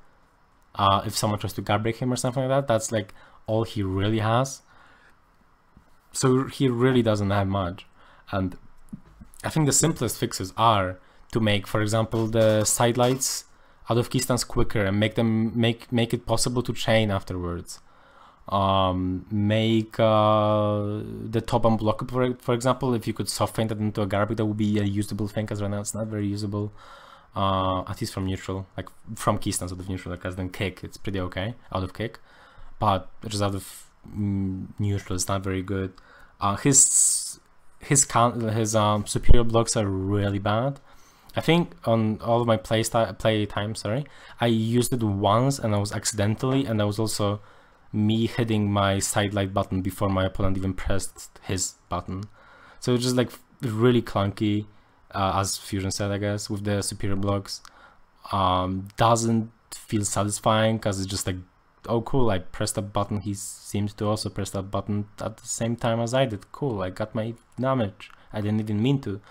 if someone tries to guard break him or something like that. That's like all he really has. So he really doesn't have much, and I think the simplest fixes are to make, for example, the side lights out of keystands quicker and make it possible to chain afterwards. Make the top unblockable, for example. If you could soft feint it into a garbage, that would be a usable thing, because right now it's not very usable, at least from neutral, like from keystands out of neutral. Like as then kick, it's pretty okay out of kick, but just out of neutral, it's not very good. His superior blocks are really bad. I think on all of my play time, I used it once and I was accidentally, and that was also me hitting my side light button before my opponent even pressed his button. So it's just like really clunky, as Fusion said, I guess, with the superior blocks. Doesn't feel satisfying because it's just like, oh cool, I pressed that button, he seems to also press that button at the same time as I did. Cool, I got my damage. I didn't even mean to.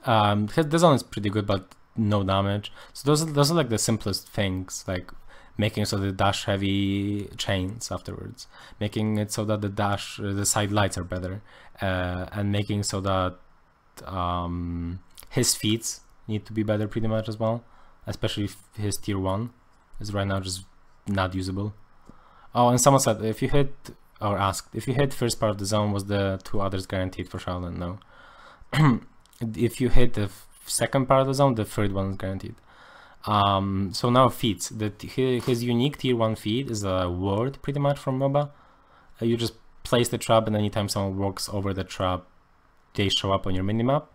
The zone is pretty good, but no damage. So those are like the simplest things, like making so the dash heavy chains afterwards, making it so that the side lights are better, and making so that his feats need to be better pretty much as well, especially if his tier 1 is right now just not usable. Oh, and someone said if you hit, or asked if you hit first part of the zone, was the 2 others guaranteed for Shaolin? No. If you hit the second part of the zone, the third one is guaranteed. So now feats. His unique tier 1 feat is a ward pretty much from MOBA. You just place the trap, and anytime someone walks over the trap, they show up on your minimap.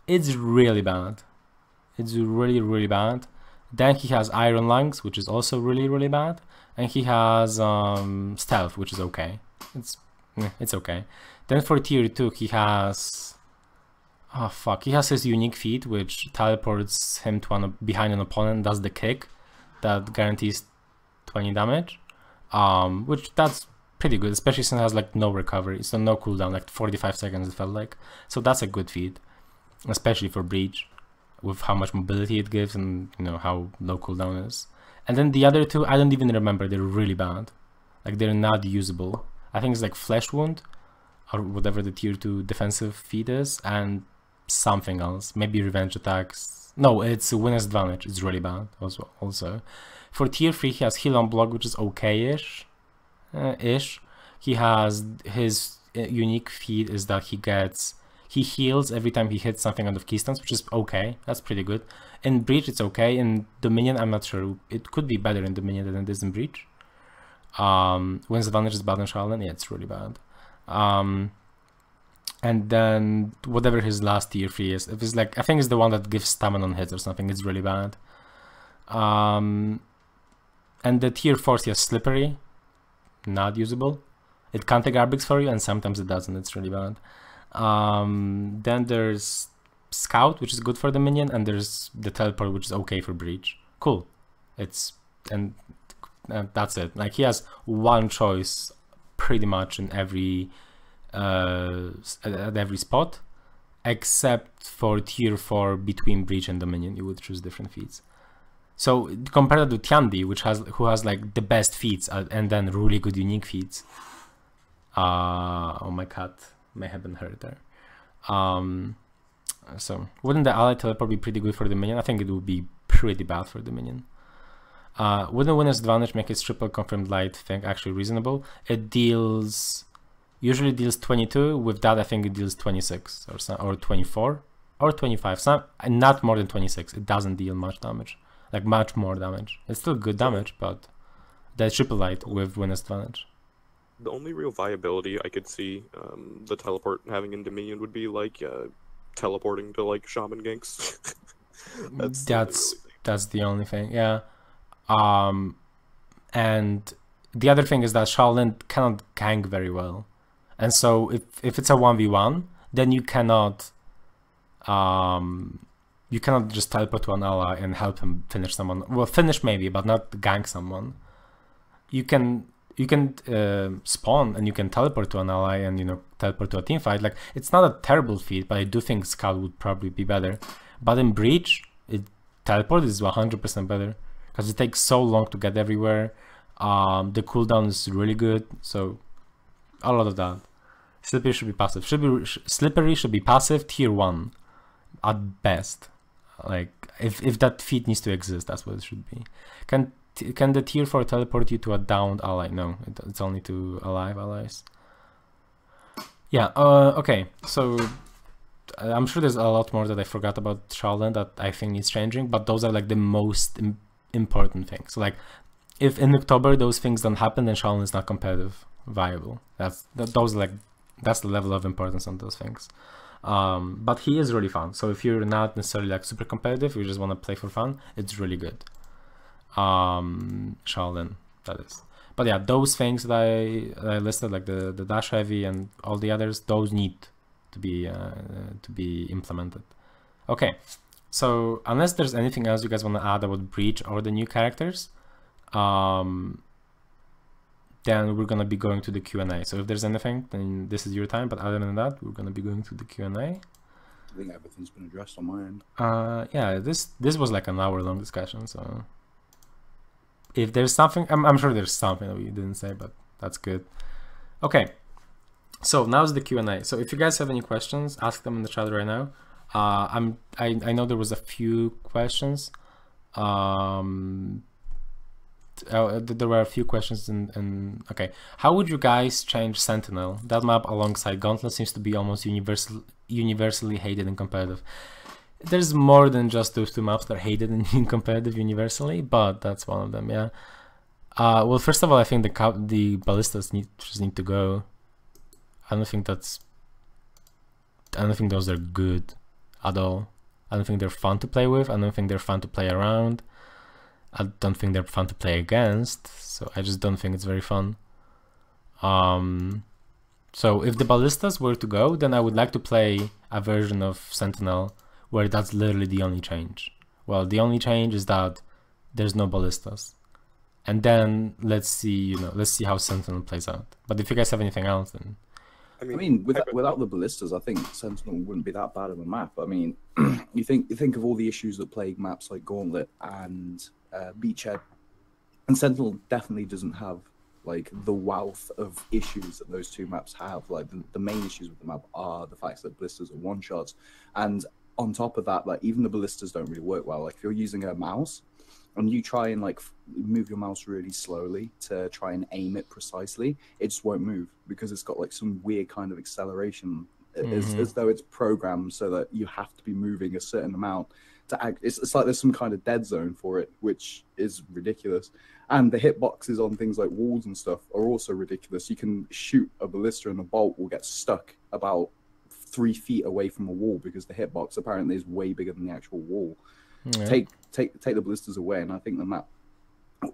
It's really bad. It's really, really bad. Then he has Iron Lungs, which is also really, really bad. And he has Stealth, which is okay. It's okay. Then for tier 2, he has... oh fuck, he has his unique feat, which teleports him to behind an opponent, does the kick that guarantees 20 damage, which that's pretty good, especially since it has like no recovery, so no cooldown, like 45 seconds it felt like. So that's a good feat, especially for Breach, with how much mobility it gives and how low cooldown is. And then the other 2, I don't even remember, they're really bad, like they're not usable. I think it's like Flesh Wound or whatever the tier 2 defensive feat is, and something else. Maybe revenge attacks. No, it's winner's advantage. It's really bad also. For tier 3, he has heal on block, which is okay-ish. He has his unique feat is that he heals every time he hits something out of keystones, which is okay. That's pretty good. In Breach, it's okay. In Dominion, I'm not sure. It could be better in Dominion than it is in Breach. Wins advantage is bad in Shaolin. Yeah, it's really bad. And then whatever his last tier 3 is, if it's like, I think it's the one that gives stamina on hits or something, it's really bad. And the tier 4 he has Slippery, not usable. It can't take Arbix for you, and sometimes it doesn't. It's really bad. Then there's Scout, which is good for the minion, and there's the Teleport, which is okay for Breach. Cool. And that's it. Like, he has one choice pretty much in every at every spot, except for tier 4 between Breach and Dominion. You would choose different feats. So compared to Tiandi, who has like the best feats and then really good unique feats. Oh, my cat may have been hurt there. So wouldn't the ally teleport be pretty good for the minion? I think it would be pretty bad for the minion. Wouldn't winner's advantage make its triple confirmed light thing actually reasonable? It usually deals 22. With that, I think it deals 26 or 24 or 25. Not more than 26. It doesn't deal much damage, like much more damage. It's still good damage, but the triple light with winner's advantage. The only real viability I could see the teleport having in Dominion would be like teleporting to like shaman ganks. That's the only thing, yeah. And the other thing is that Shaolin cannot gank very well, and so if it's a 1v1, then you cannot just teleport to an ally and help him finish someone. Well, finish maybe, but not gank someone. You can spawn and you can teleport to an ally and, you know, teleport to a team fight. Like, it's not a terrible feat, but I do think Scout would probably be better. But in Breach, teleport is 100% better because it takes so long to get everywhere. The cooldown is really good, so a lot of that. Slippery should be passive. Slippery should be passive tier 1 at best. Like, if that feat needs to exist, that's what it should be. Can the tier 4 teleport you to a downed ally? No, it's only to alive allies. Yeah, okay, so I'm sure there's a lot more that I forgot about Shaolin that I think needs changing, but those are like the most important things. So like, if in October those things don't happen, then Shaolin is not competitive viable. That's the level of importance on those things. But he is really fun. So if you're not necessarily like super competitive, you just want to play for fun, it's really good. Shaolin, that is. But yeah, those things that I listed, like the dash heavy and all the others, those need to be implemented. Okay, so unless there's anything else you guys want to add about Breach or the new characters, then we're gonna be going to the Q&A. So if there's anything, then this is your time. But other than that, we're gonna be going to the Q&A. I think everything's been addressed on my end. Yeah, this was like an hour-long discussion. So if there's something, I'm sure there's something that we didn't say, but that's good. Okay, so now's the Q&A. So if you guys have any questions, ask them in the chat right now. I know there was a few questions. There were a few questions in okay. How would you guys change Sentinel? That map alongside Gauntlet seems to be almost universally hated in competitive. There's more than just those two maps that are hated in competitive universally, but that's one of them, yeah. Well, first of all, I think the ballistas just need to go. I don't think those are good at all. I don't think they're fun to play with. I don't think they're fun to play around. I don't think they're fun to play against, so I just don't think it's very fun. So if the ballistas were to go, then I would like to play a version of Sentinel where that's literally the only change. Well, the only change is that there's no ballistas, and then let's see how Sentinel plays out. But if you guys have anything else, then I mean, without the ballistas, I think Sentinel wouldn't be that bad of a map. I mean, you think of all the issues that plague maps like Gauntlet and Beachhead, and Sentinel definitely doesn't have like the wealth of issues that those two maps have. Like the main issues with the map are the fact that ballistas are one shots, and on top of that, like even the ballistas don't really work well. Like if you're using a mouse and you try and like move your mouse really slowly to try and aim it precisely, it just won't move because it's got like some weird kind of acceleration, as though it's programmed so that you have to be moving a certain amount to act. It's like there's some kind of dead zone for it, which is ridiculous. And the hitboxes on things like walls and stuff are also ridiculous. You can shoot a ballista and a bolt will get stuck about 3 feet away from a wall because the hitbox apparently is way bigger than the actual wall. Yeah. Take the ballistas away, and I think the map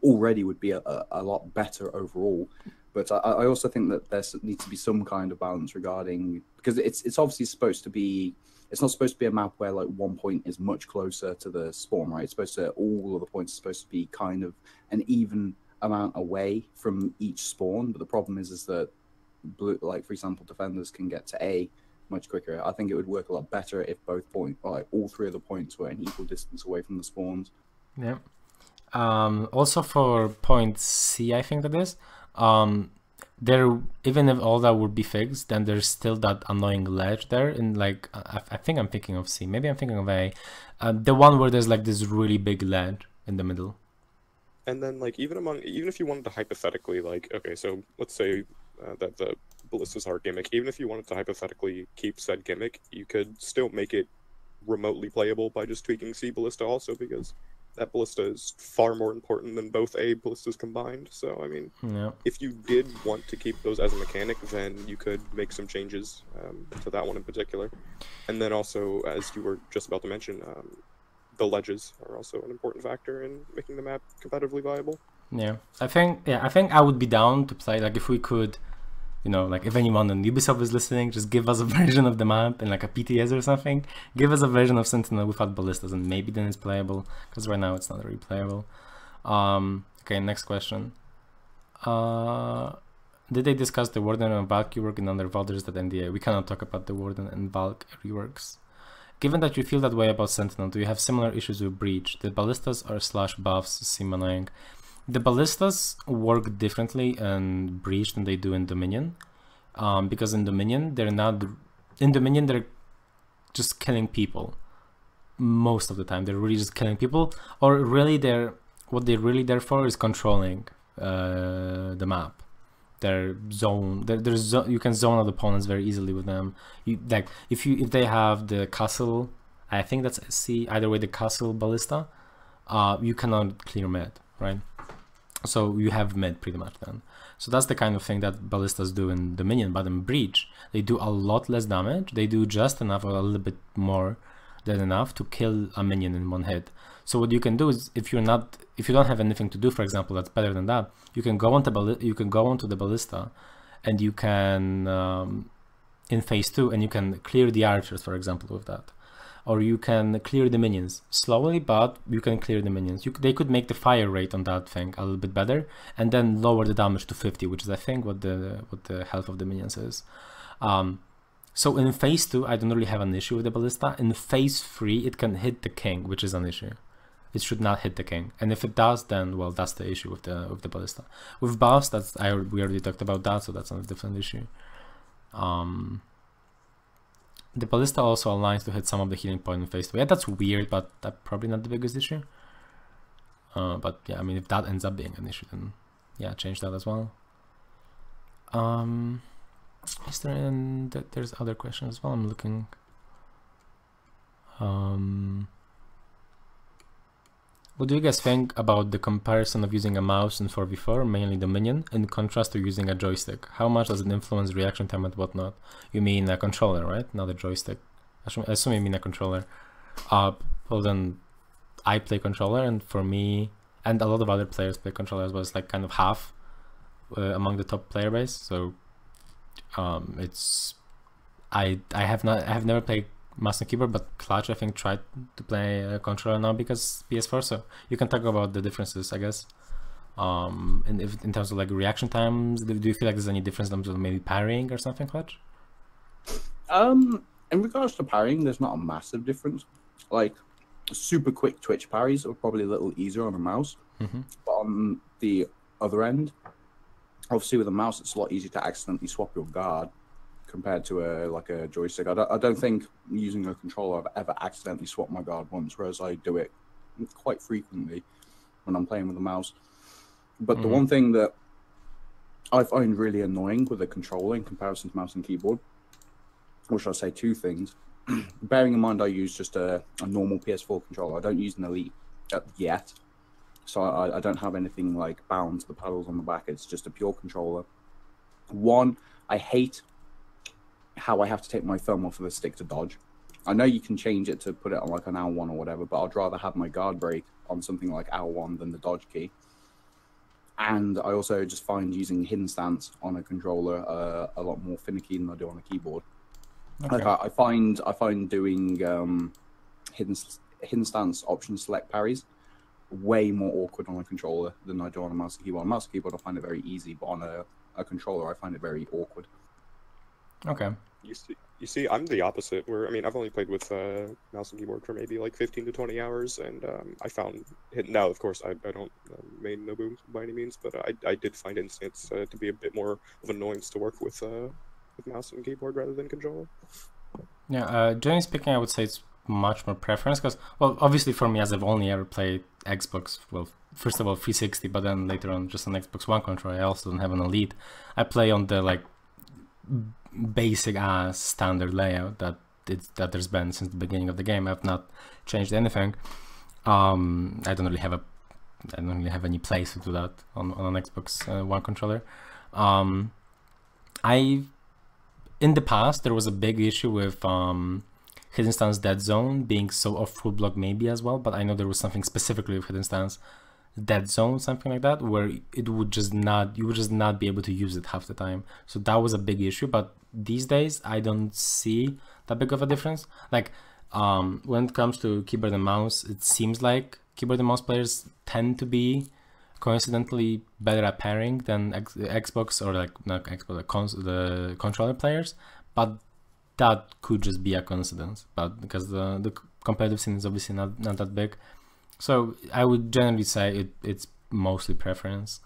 already would be a lot better overall. But I also think that there needs to be some kind of balance regarding, because it's obviously supposed to be, it's not supposed to be a map where like one point is much closer to the spawn, right? It's supposed to, all of the points are supposed to be kind of an even amount away from each spawn. But the problem is that like for example, defenders can get to A much quicker. I think it would work a lot better if both points, like all 3 of the points, were an equal distance away from the spawns. Yeah. Also for point C, I think that is, there, even if all that would be fixed, then there's still that annoying ledge there. And like, I think I'm thinking of C. Maybe I'm thinking of A. The one where there's like this really big ledge in the middle. And then like even if you wanted to hypothetically, like, okay, so let's say that the ballistas are a gimmick. Even if you wanted to hypothetically keep said gimmick, you could still make it remotely playable by just tweaking C ballista also, because that ballista is far more important than both A ballistas combined. So, I mean, yeah. If you did want to keep those as a mechanic, then you could make some changes to that one in particular. And then also, as you were just about to mention, the ledges are also an important factor in making the map competitively viable. Yeah, I think I would be down to play, like, if we could, you know, like, if anyone on Ubisoft is listening, just give us a version of the map in like a PTS or something. Give us a version of Sentinel without ballistas, and maybe then it's playable, because right now it's not really playable. Okay, next question. Did they discuss the Warden and Valk rework in other Valders at NDA? We cannot talk about the Warden and Valk reworks. Given that you feel that way about Sentinel, do you have similar issues with Breach? The ballistas or / buffs seem annoying. The ballistas work differently in Breach than they do in Dominion, because in Dominion they're just killing people most of the time. They're really just killing people, or really what they're really there for is controlling the map. Their zone, you can zone out opponents very easily with them. Like if they have the castle, I think that's C, either way, the castle ballista, you cannot clear mid, right? So you have mid pretty much then. So that's the kind of thing that ballistas do in Dominion. But in Breach, they do a lot less damage. They do just enough, or a little bit more than enough, to kill a minion in one hit. So what you can do is, if you don't have anything to do, for example, that's better than that, you can go onto the ballista, and you can in phase 2, and you can clear the archers, for example, with that. Or you can clear the minions slowly, but you can clear the minions. They could make the fire rate on that thing a little bit better, and then lower the damage to 50, which is, I think, what the health of the minions is. So in phase 2, I don't really have an issue with the ballista. In phase 3, it can hit the king, which is an issue. It should not hit the king, and if it does, then, well, that's the issue with the ballista. With buffs, we already talked about that, so that's a different issue. The ballista also aligns to hit some of the healing point in phase 2. Yeah, that's weird, but that's probably not the biggest issue. But yeah, I mean, if that ends up being an issue, then yeah, change that as well. Is there there's other questions as well? I'm looking. What do you guys think about the comparison of using a mouse in 4v4, mainly Dominion, in contrast to using a joystick? How much does it influence reaction time and whatnot? You mean a controller, right? Not a joystick. I assume you mean a controller. Well then, I play controller, and for me, and a lot of other players play controller as well. It's like kind of half among the top player base. So I have never played mouse and keyboard, but Clutch, I think, tried to play a controller now because PS4. So you can talk about the differences, I guess. And in terms of like reaction times, do you feel like there's any difference in terms of maybe parrying or something, Clutch? In regards to parrying, there's not a massive difference. Like super quick twitch parries are probably a little easier on a mouse, but on the other end, Obviously, with a mouse, it's a lot easier to accidentally swap your guard compared to a joystick. I don't think using a controller I've ever accidentally swapped my guard once, whereas I do it quite frequently when I'm playing with a mouse. But the one thing that I find really annoying with a controller in comparison to mouse and keyboard, or should I say two things, bearing in mind I use just a normal PS4 controller. I don't use an Elite yet, so I don't have anything like bound to the pedals on the back. It's just a pure controller. One, I hate how I have to take my thumb off of the stick to dodge. I know you can change it to put it on like an L1 or whatever, but I'd rather have my guard break on something like L1 than the dodge key. And I also just find using hidden stance on a controller a lot more finicky than I do on a keyboard. Okay. Like I find doing hidden stance option select parries way more awkward on a controller than I do on a mouse and keyboard. On a mouse and keyboard, I find it very easy, but on a controller, I find it very awkward. Okay. You see, I'm the opposite. Where I mean, I've only played with mouse and keyboard for maybe like 15 to 20 hours, and I found now, of course, I don't main Nobu by any means, but I did find instance to be a bit more of an annoyance to work with mouse and keyboard rather than controller. Yeah, generally speaking, I would say it's much more preference because, well, obviously for me, as I've only ever played Xbox, well, first of all 360, but then later on just an Xbox One controller. I also don't have an Elite. I play on the like basic ass standard layout that there's been since the beginning of the game. I've not changed anything. I don't really have any place to do that on an Xbox One controller. In the past there was a big issue with Hidden Stance Dead Zone being so off full block maybe as well, but I know there was something specifically with Hidden Stance Dead Zone, something like that, where you would just not be able to use it half the time. So that was a big issue, but these days I don't see that big of a difference. Like when it comes to keyboard and mouse, it seems like keyboard and mouse players tend to be coincidentally better at pairing than Xbox or like not Xbox, the controller players, but that could just be a coincidence. But because the competitive scene is obviously not that big. So I would generally say it's mostly preference.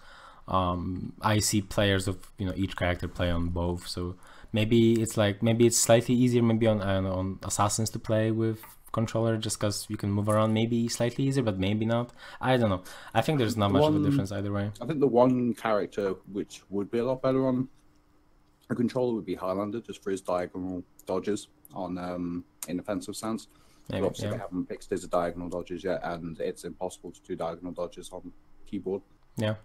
I see players of each character play on both, so maybe it's slightly easier maybe on Assassins to play with controller just because you can move around, maybe slightly easier, but maybe not. I don't know. I think there's not much of a difference either way. I think the one character which would be a lot better on a controller would be Highlander, just for his diagonal dodges on in offensive stance. Maybe, obviously, they haven't fixed his diagonal dodges yet, and it's impossible to do diagonal dodges on keyboard. Yeah.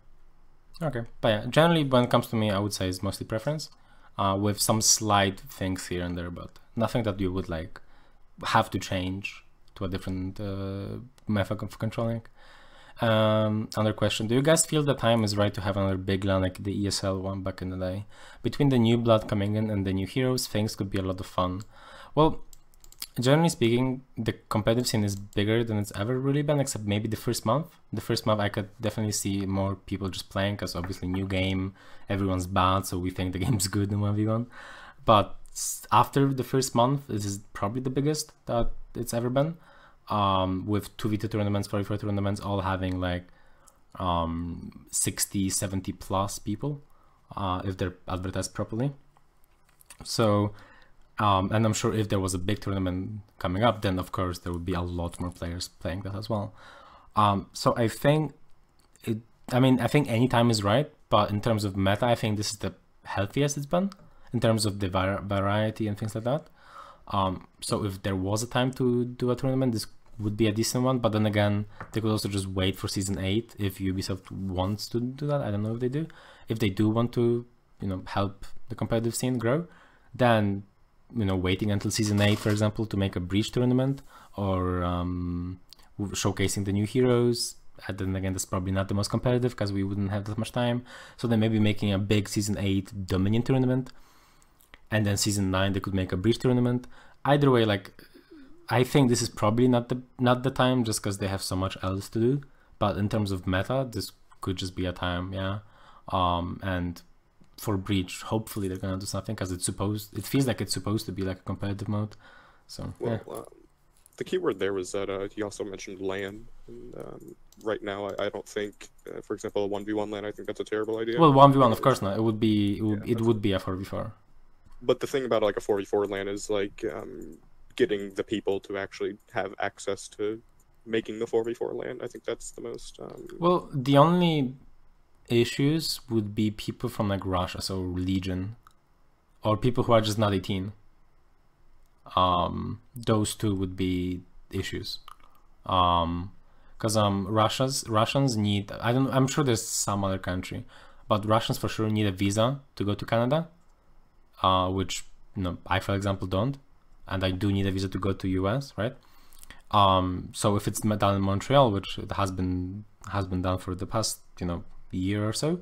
Okay. But yeah, generally, when it comes to me, I would say it's mostly preference, with some slight things here and there, but nothing that you would like have to change to a different method of controlling. Another question: do you guys feel the time is right to have another big LAN like the ESL one back in the day? Between the new blood coming in and the new heroes, things could be a lot of fun. Well, generally speaking, the competitive scene is bigger than it's ever really been, except maybe the first month. The first month I could definitely see more people just playing, because obviously new game, everyone's bad, so we think the game's good in 1v1. But after the first month, this is probably the biggest that it's ever been, with 2v2 tournaments, 4v4 tournaments, all having like 60, 70 plus people, if they're advertised properly. So and I'm sure if there was a big tournament coming up, then of course there would be a lot more players playing that as well. So I think I think any time is right, but in terms of meta, I think this is the healthiest it's been in terms of the variety and things like that. So if there was a time to do a tournament, this would be a decent one, but then again, they could also just wait for Season 8 if Ubisoft wants to do that. I don't know if they do. If they do want to, help the competitive scene grow, then waiting until Season 8, for example, to make a Breach tournament, or showcasing the new heroes. And then again, that's probably not the most competitive because we wouldn't have that much time. So then maybe making a big Season 8 Dominion tournament, and then Season 9 they could make a Breach tournament. Either way, like, I think this is probably not the time, just because they have so much else to do. But in terms of meta, this could just be a time, yeah. And for Breach, hopefully they're gonna do something, because it feels like it's supposed to be like a competitive mode. So well, yeah. the key word there was that he also mentioned LAN. And, right now, I don't think, for example, a 1v1 LAN, I think that's a terrible idea. Well, 1v1, of course not. It would be a 4v4. But the thing about like a 4v4 LAN is like getting the people to actually have access to making the 4v4 LAN. I think that's the most. Well, the only issues would be people from like Russia, so Legion, or people who are just not 18. Those two would be issues. Because Russians need, I'm sure there's some other country, but Russians for sure need a visa to go to Canada, which I, for example, don't, and I do need a visa to go to US, right? So if it's done in Montreal, which it has been done for the past year or so,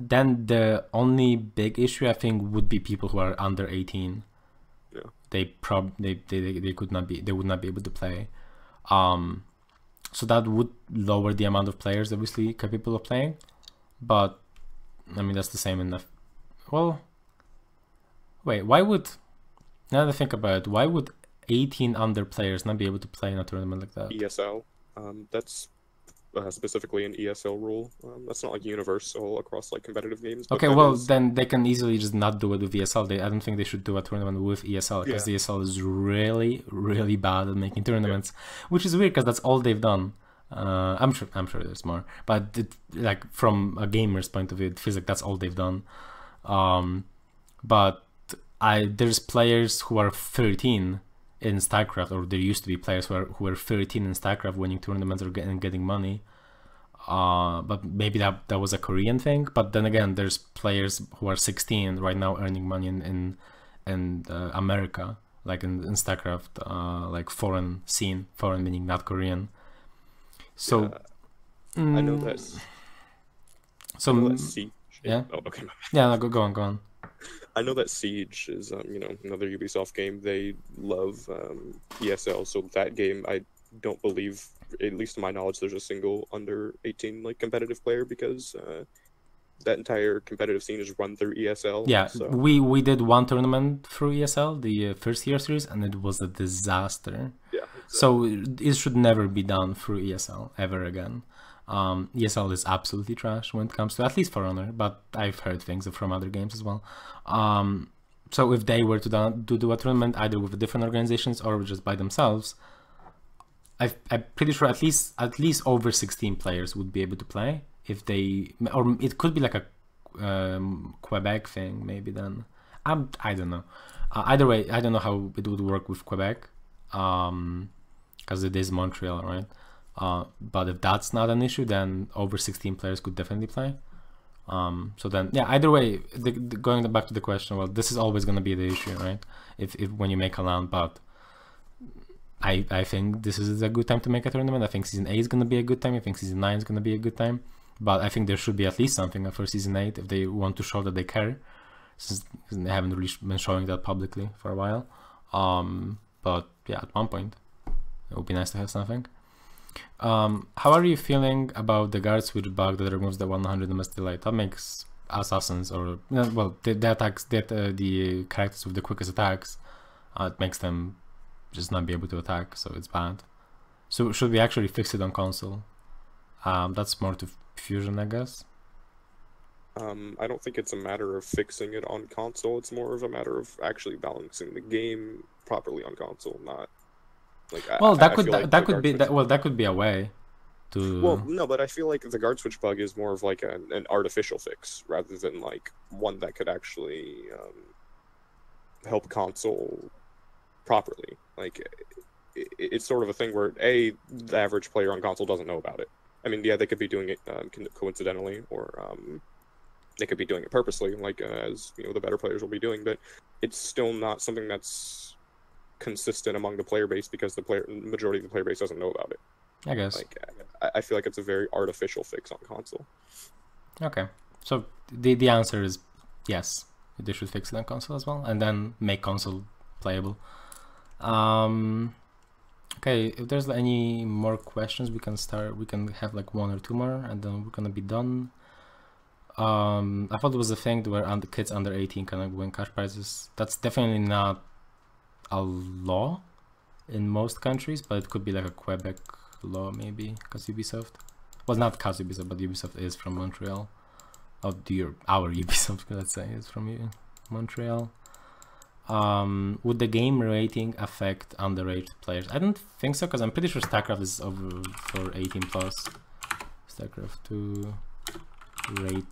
then the only big issue I think would be people who are under 18. Yeah. They would not be able to play. So that would lower the amount of players obviously capable of playing, but I mean that's the same enough. Well, wait, why would, now that I think about it, why would 18 under players not be able to play in a tournament like that? ESL, that's specifically an ESL rule. That's not like universal across like competitive games. Okay, well then they can easily just not do it with ESL. I don't think they should do a tournament with ESL because the ESL is really, really bad at making tournaments, which is weird because that's all they've done. I'm sure there's more, but like from a gamer's point of view, it feels like that's all they've done. But there's players who are 13 in StarCraft, or there used to be players who were 13 in StarCraft winning tournaments or getting money. But maybe that was a Korean thing. But then again, there's players who are 16 right now earning money in America, like in StarCraft, like foreign scene, foreign meaning not Korean. So I know that. So I know that Siege. Yeah. Oh, okay. Yeah, go on. I know that Siege is, another Ubisoft game. They love ESL, so that game, I don't believe, at least to my knowledge, there's a single under 18 like competitive player because that entire competitive scene is run through ESL. Yeah, so. we did one tournament through ESL, the first year series, and it was a disaster. Yeah. Exactly. So it should never be done through ESL ever again. ESL is absolutely trash when it comes to, at least For Honor, but I've heard things from other games as well. So if they were to do a tournament either with different organizations or just by themselves, I'm pretty sure at least over 16 players would be able to play. If they, or it could be like a Quebec thing maybe then. I don't know. Either way, I don't know how it would work with Quebec, because it is Montreal, right? But if that's not an issue, then over 16 players could definitely play. So then, yeah, either way, going back to the question, well, this is always going to be the issue, right? If when you make a LAN, but I think this is a good time to make a tournament. I think Season 8 is going to be a good time. I think Season 9 is going to be a good time. But I think there should be at least something for Season 8 if they want to show that they care, since they haven't really been showing that publicly for a while. But yeah, at one point, it would be nice to have something. How are you feeling about the guard switch bug that removes the 100 MS delay? That makes assassins, or well, the attacks, the characters with the quickest attacks, it makes them just not be able to attack, so it's bad. So should we actually fix it on console? That's more to Fusion, I guess. I don't think it's a matter of fixing it on console. It's more of a matter of actually balancing the game properly on console, not. Like, well, that could be a way to. Well, no, but I feel like the guard switch bug is more of like an artificial fix rather than like one that could actually help console properly. Like, it's sort of a thing where the average player on console doesn't know about it. I mean, yeah, they could be doing it coincidentally, or they could be doing it purposely, like as the better players will be doing. But it's still not something that's consistent among the player base because the majority of the player base doesn't know about it. I guess. Like, I feel like it's a very artificial fix on console. Okay, so the answer is yes, they should fix it on console as well, and then make console playable. Okay, if there's any more questions, we can start. We can have like one or two more, and then we're gonna be done. I thought it was a thing where kids under 18 can win cash prizes. That's definitely not a law in most countries, but it could be like a Quebec law maybe, because Ubisoft, well, not because Ubisoft, but Ubisoft is from Montreal. Our Ubisoft, let's say, is from Montreal. Would the game rating affect underage players? I don't think so, because I'm pretty sure StarCraft is over for 18 plus. StarCraft 2 rating.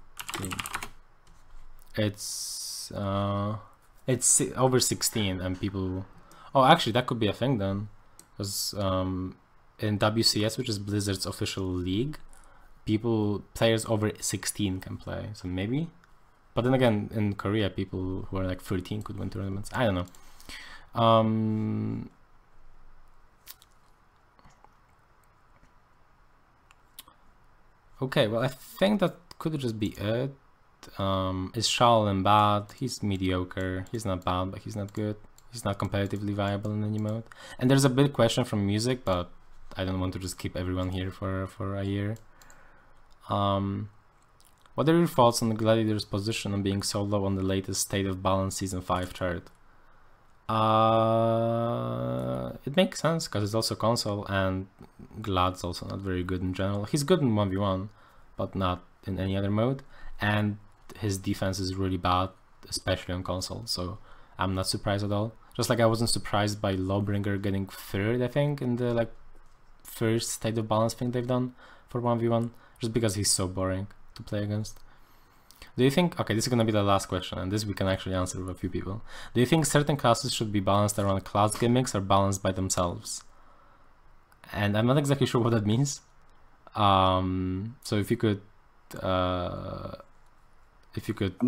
It's over 16, and people. Oh, actually, that could be a thing then, because in WCS, which is Blizzard's official league, players over 16 can play. So maybe. But then again, in Korea, people who are like 13 could win tournaments. I don't know. Okay, well, I think that could just be it. Is Shaolin bad? He's mediocre. He's not bad, but he's not good. He's not competitively viable in any mode. And there's a big question from music, but I don't want to just keep everyone here for a year. What are your thoughts on the Gladiator's position on being so low on the latest State of Balance Season 5 chart? It makes sense, because it's also console, and Glad's also not very good in general. He's good in 1v1, but not in any other mode. And his defense is really bad, especially on console, so I'm not surprised at all. Just like I wasn't surprised by Lawbringer getting third, I think, in the like first State of Balance thing they've done for 1v1, just because he's so boring to play against. Do you think, okay, this is gonna be the last question, and this we can actually answer with a few people. Do you think certain classes should be balanced around class gimmicks or balanced by themselves? And I'm not exactly sure what that means. So if you could, I'm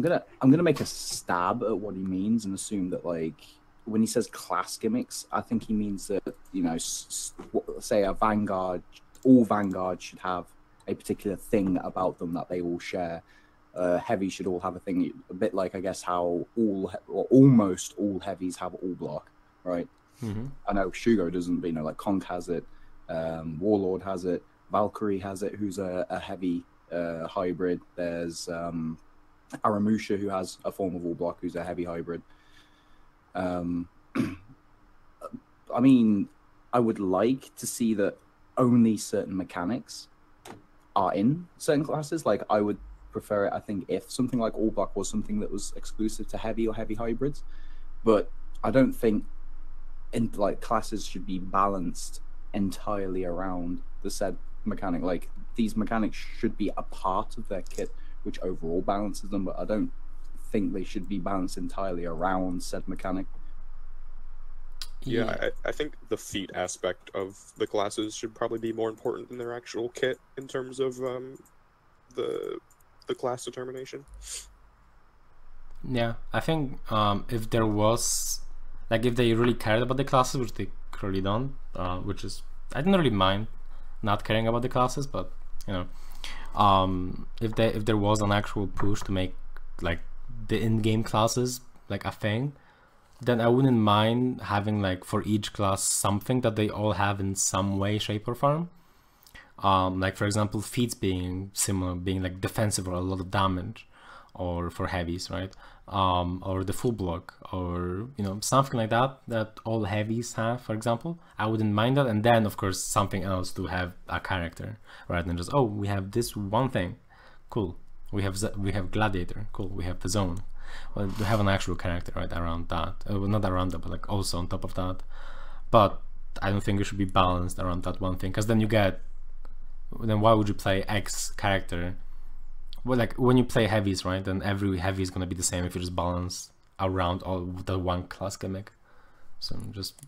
gonna make a stab at what he means and assume that, like, when he says class gimmicks, I think he means that, you know, say a Vanguard, all Vanguards should have a particular thing about them that they all share. Heavy should all have a thing, a bit like, I guess, how almost all heavies have all block, right? Mm-hmm. I know Shugo doesn't, but, you know, like Conk has it, Warlord has it, Valkyrie has it, who's a heavy hybrid. There's Aramusha, who has a form of all block, who's a heavy hybrid. I mean, I would like to see that only certain mechanics are in certain classes. Like, I would prefer it, I think, if something like all block was something that was exclusive to heavy or heavy hybrids. But I don't think classes should be balanced entirely around the said mechanic. Like, these mechanics should be a part of their kit which overall balances them, but I don't think they should be balanced entirely around said mechanic. Yeah, I think the feat aspect of the classes should probably be more important than their actual kit in terms of the class determination. Yeah, I think if there was, like, if they really cared about the classes, which they clearly don't, which is, I didn't really mind not caring about the classes, but, you know, if there was an actual push to make, like, the in-game classes like a thing, then I wouldn't mind having, like, for each class something that they all have in some way, shape, or form. Like, for example, feats being similar, being like defensive or a lot of damage, or for heavies, right? Or the full block, or, you know, something like that all heavies have, for example. I wouldn't mind that. And then, of course, something else to have a character, rather than just, oh, we have this one thing, cool. We have Gladiator, cool. We have the Zone. Well, we have an actual character, right, around that. Well, not around that, but like also on top of that. But I don't think it should be balanced around that one thing, because then why would you play X character? Well, like, when you play heavies, right, then every heavy is gonna be the same if you just balance around all the one class gimmick. So just,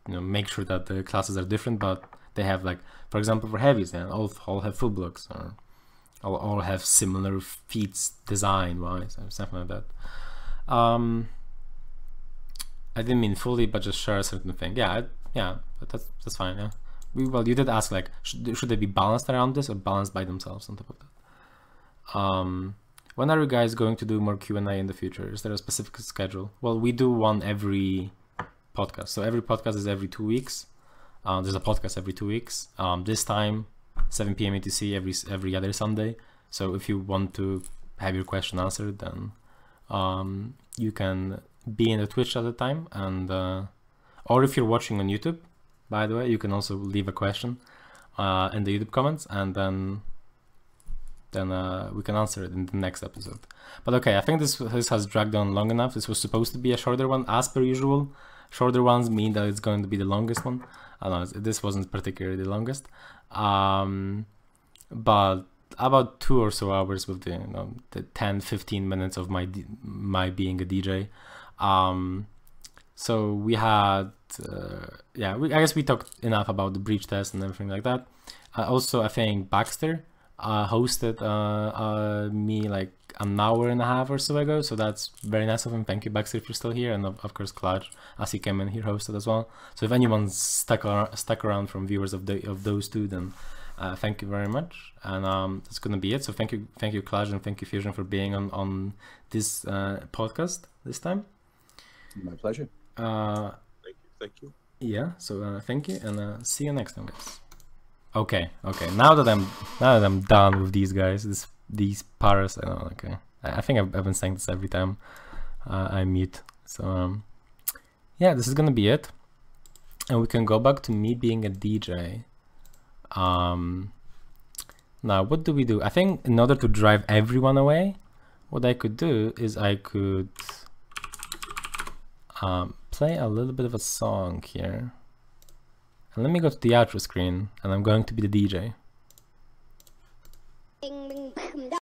you know, make sure that the classes are different, but they have, like, for example, for heavies, then all have full blocks, or all have similar feats design wise, or something like that. I didn't mean fully, but just share a certain thing. Yeah, but that's fine. Yeah. Well, you did ask, like, should they be balanced around this or balanced by themselves on top of that? When are you guys going to do more Q&A in the future? Is there a specific schedule? Well, we do one every podcast. So every podcast is every 2 weeks. There's a podcast every 2 weeks. This time, 7 p.m. ETC every other Sunday. So if you want to have your question answered, then you can be in the Twitch at the time, and Or if you're watching on YouTube, by the way, you can also leave a question in the YouTube comments, and then we can answer it in the next episode. But okay, I think this has dragged on long enough. This was supposed to be a shorter one, as per usual. Shorter ones mean that it's going to be the longest one. I don't know, this wasn't particularly the longest. But about 2 or so hours with the 10-15 minutes of my being a DJ. So we had I guess we talked enough about the breach test and everything like that. Also, I think Baxter hosted me like an hour and a half or so ago, so that's very nice of him. Thank you, Baxter, if you're still here, and of course Clutch, as he came in here, hosted as well. So if anyone's stuck around from viewers of those two, then thank you very much. And that's gonna be it. So thank you Clutch, and thank you Fusion for being on this podcast this time. My pleasure. Thank you. Yeah, so thank you, and see you next time, guys. Okay. Now that I'm done with these guys, these paras, I don't know. Okay, I think I've been saying this every time I mute. So yeah, this is gonna be it, and we can go back to me being a DJ. Now what do we do? I think in order to drive everyone away, what I could do is I could play a little bit of a song here. And let me go to the outro screen, and I'm going to be the DJ.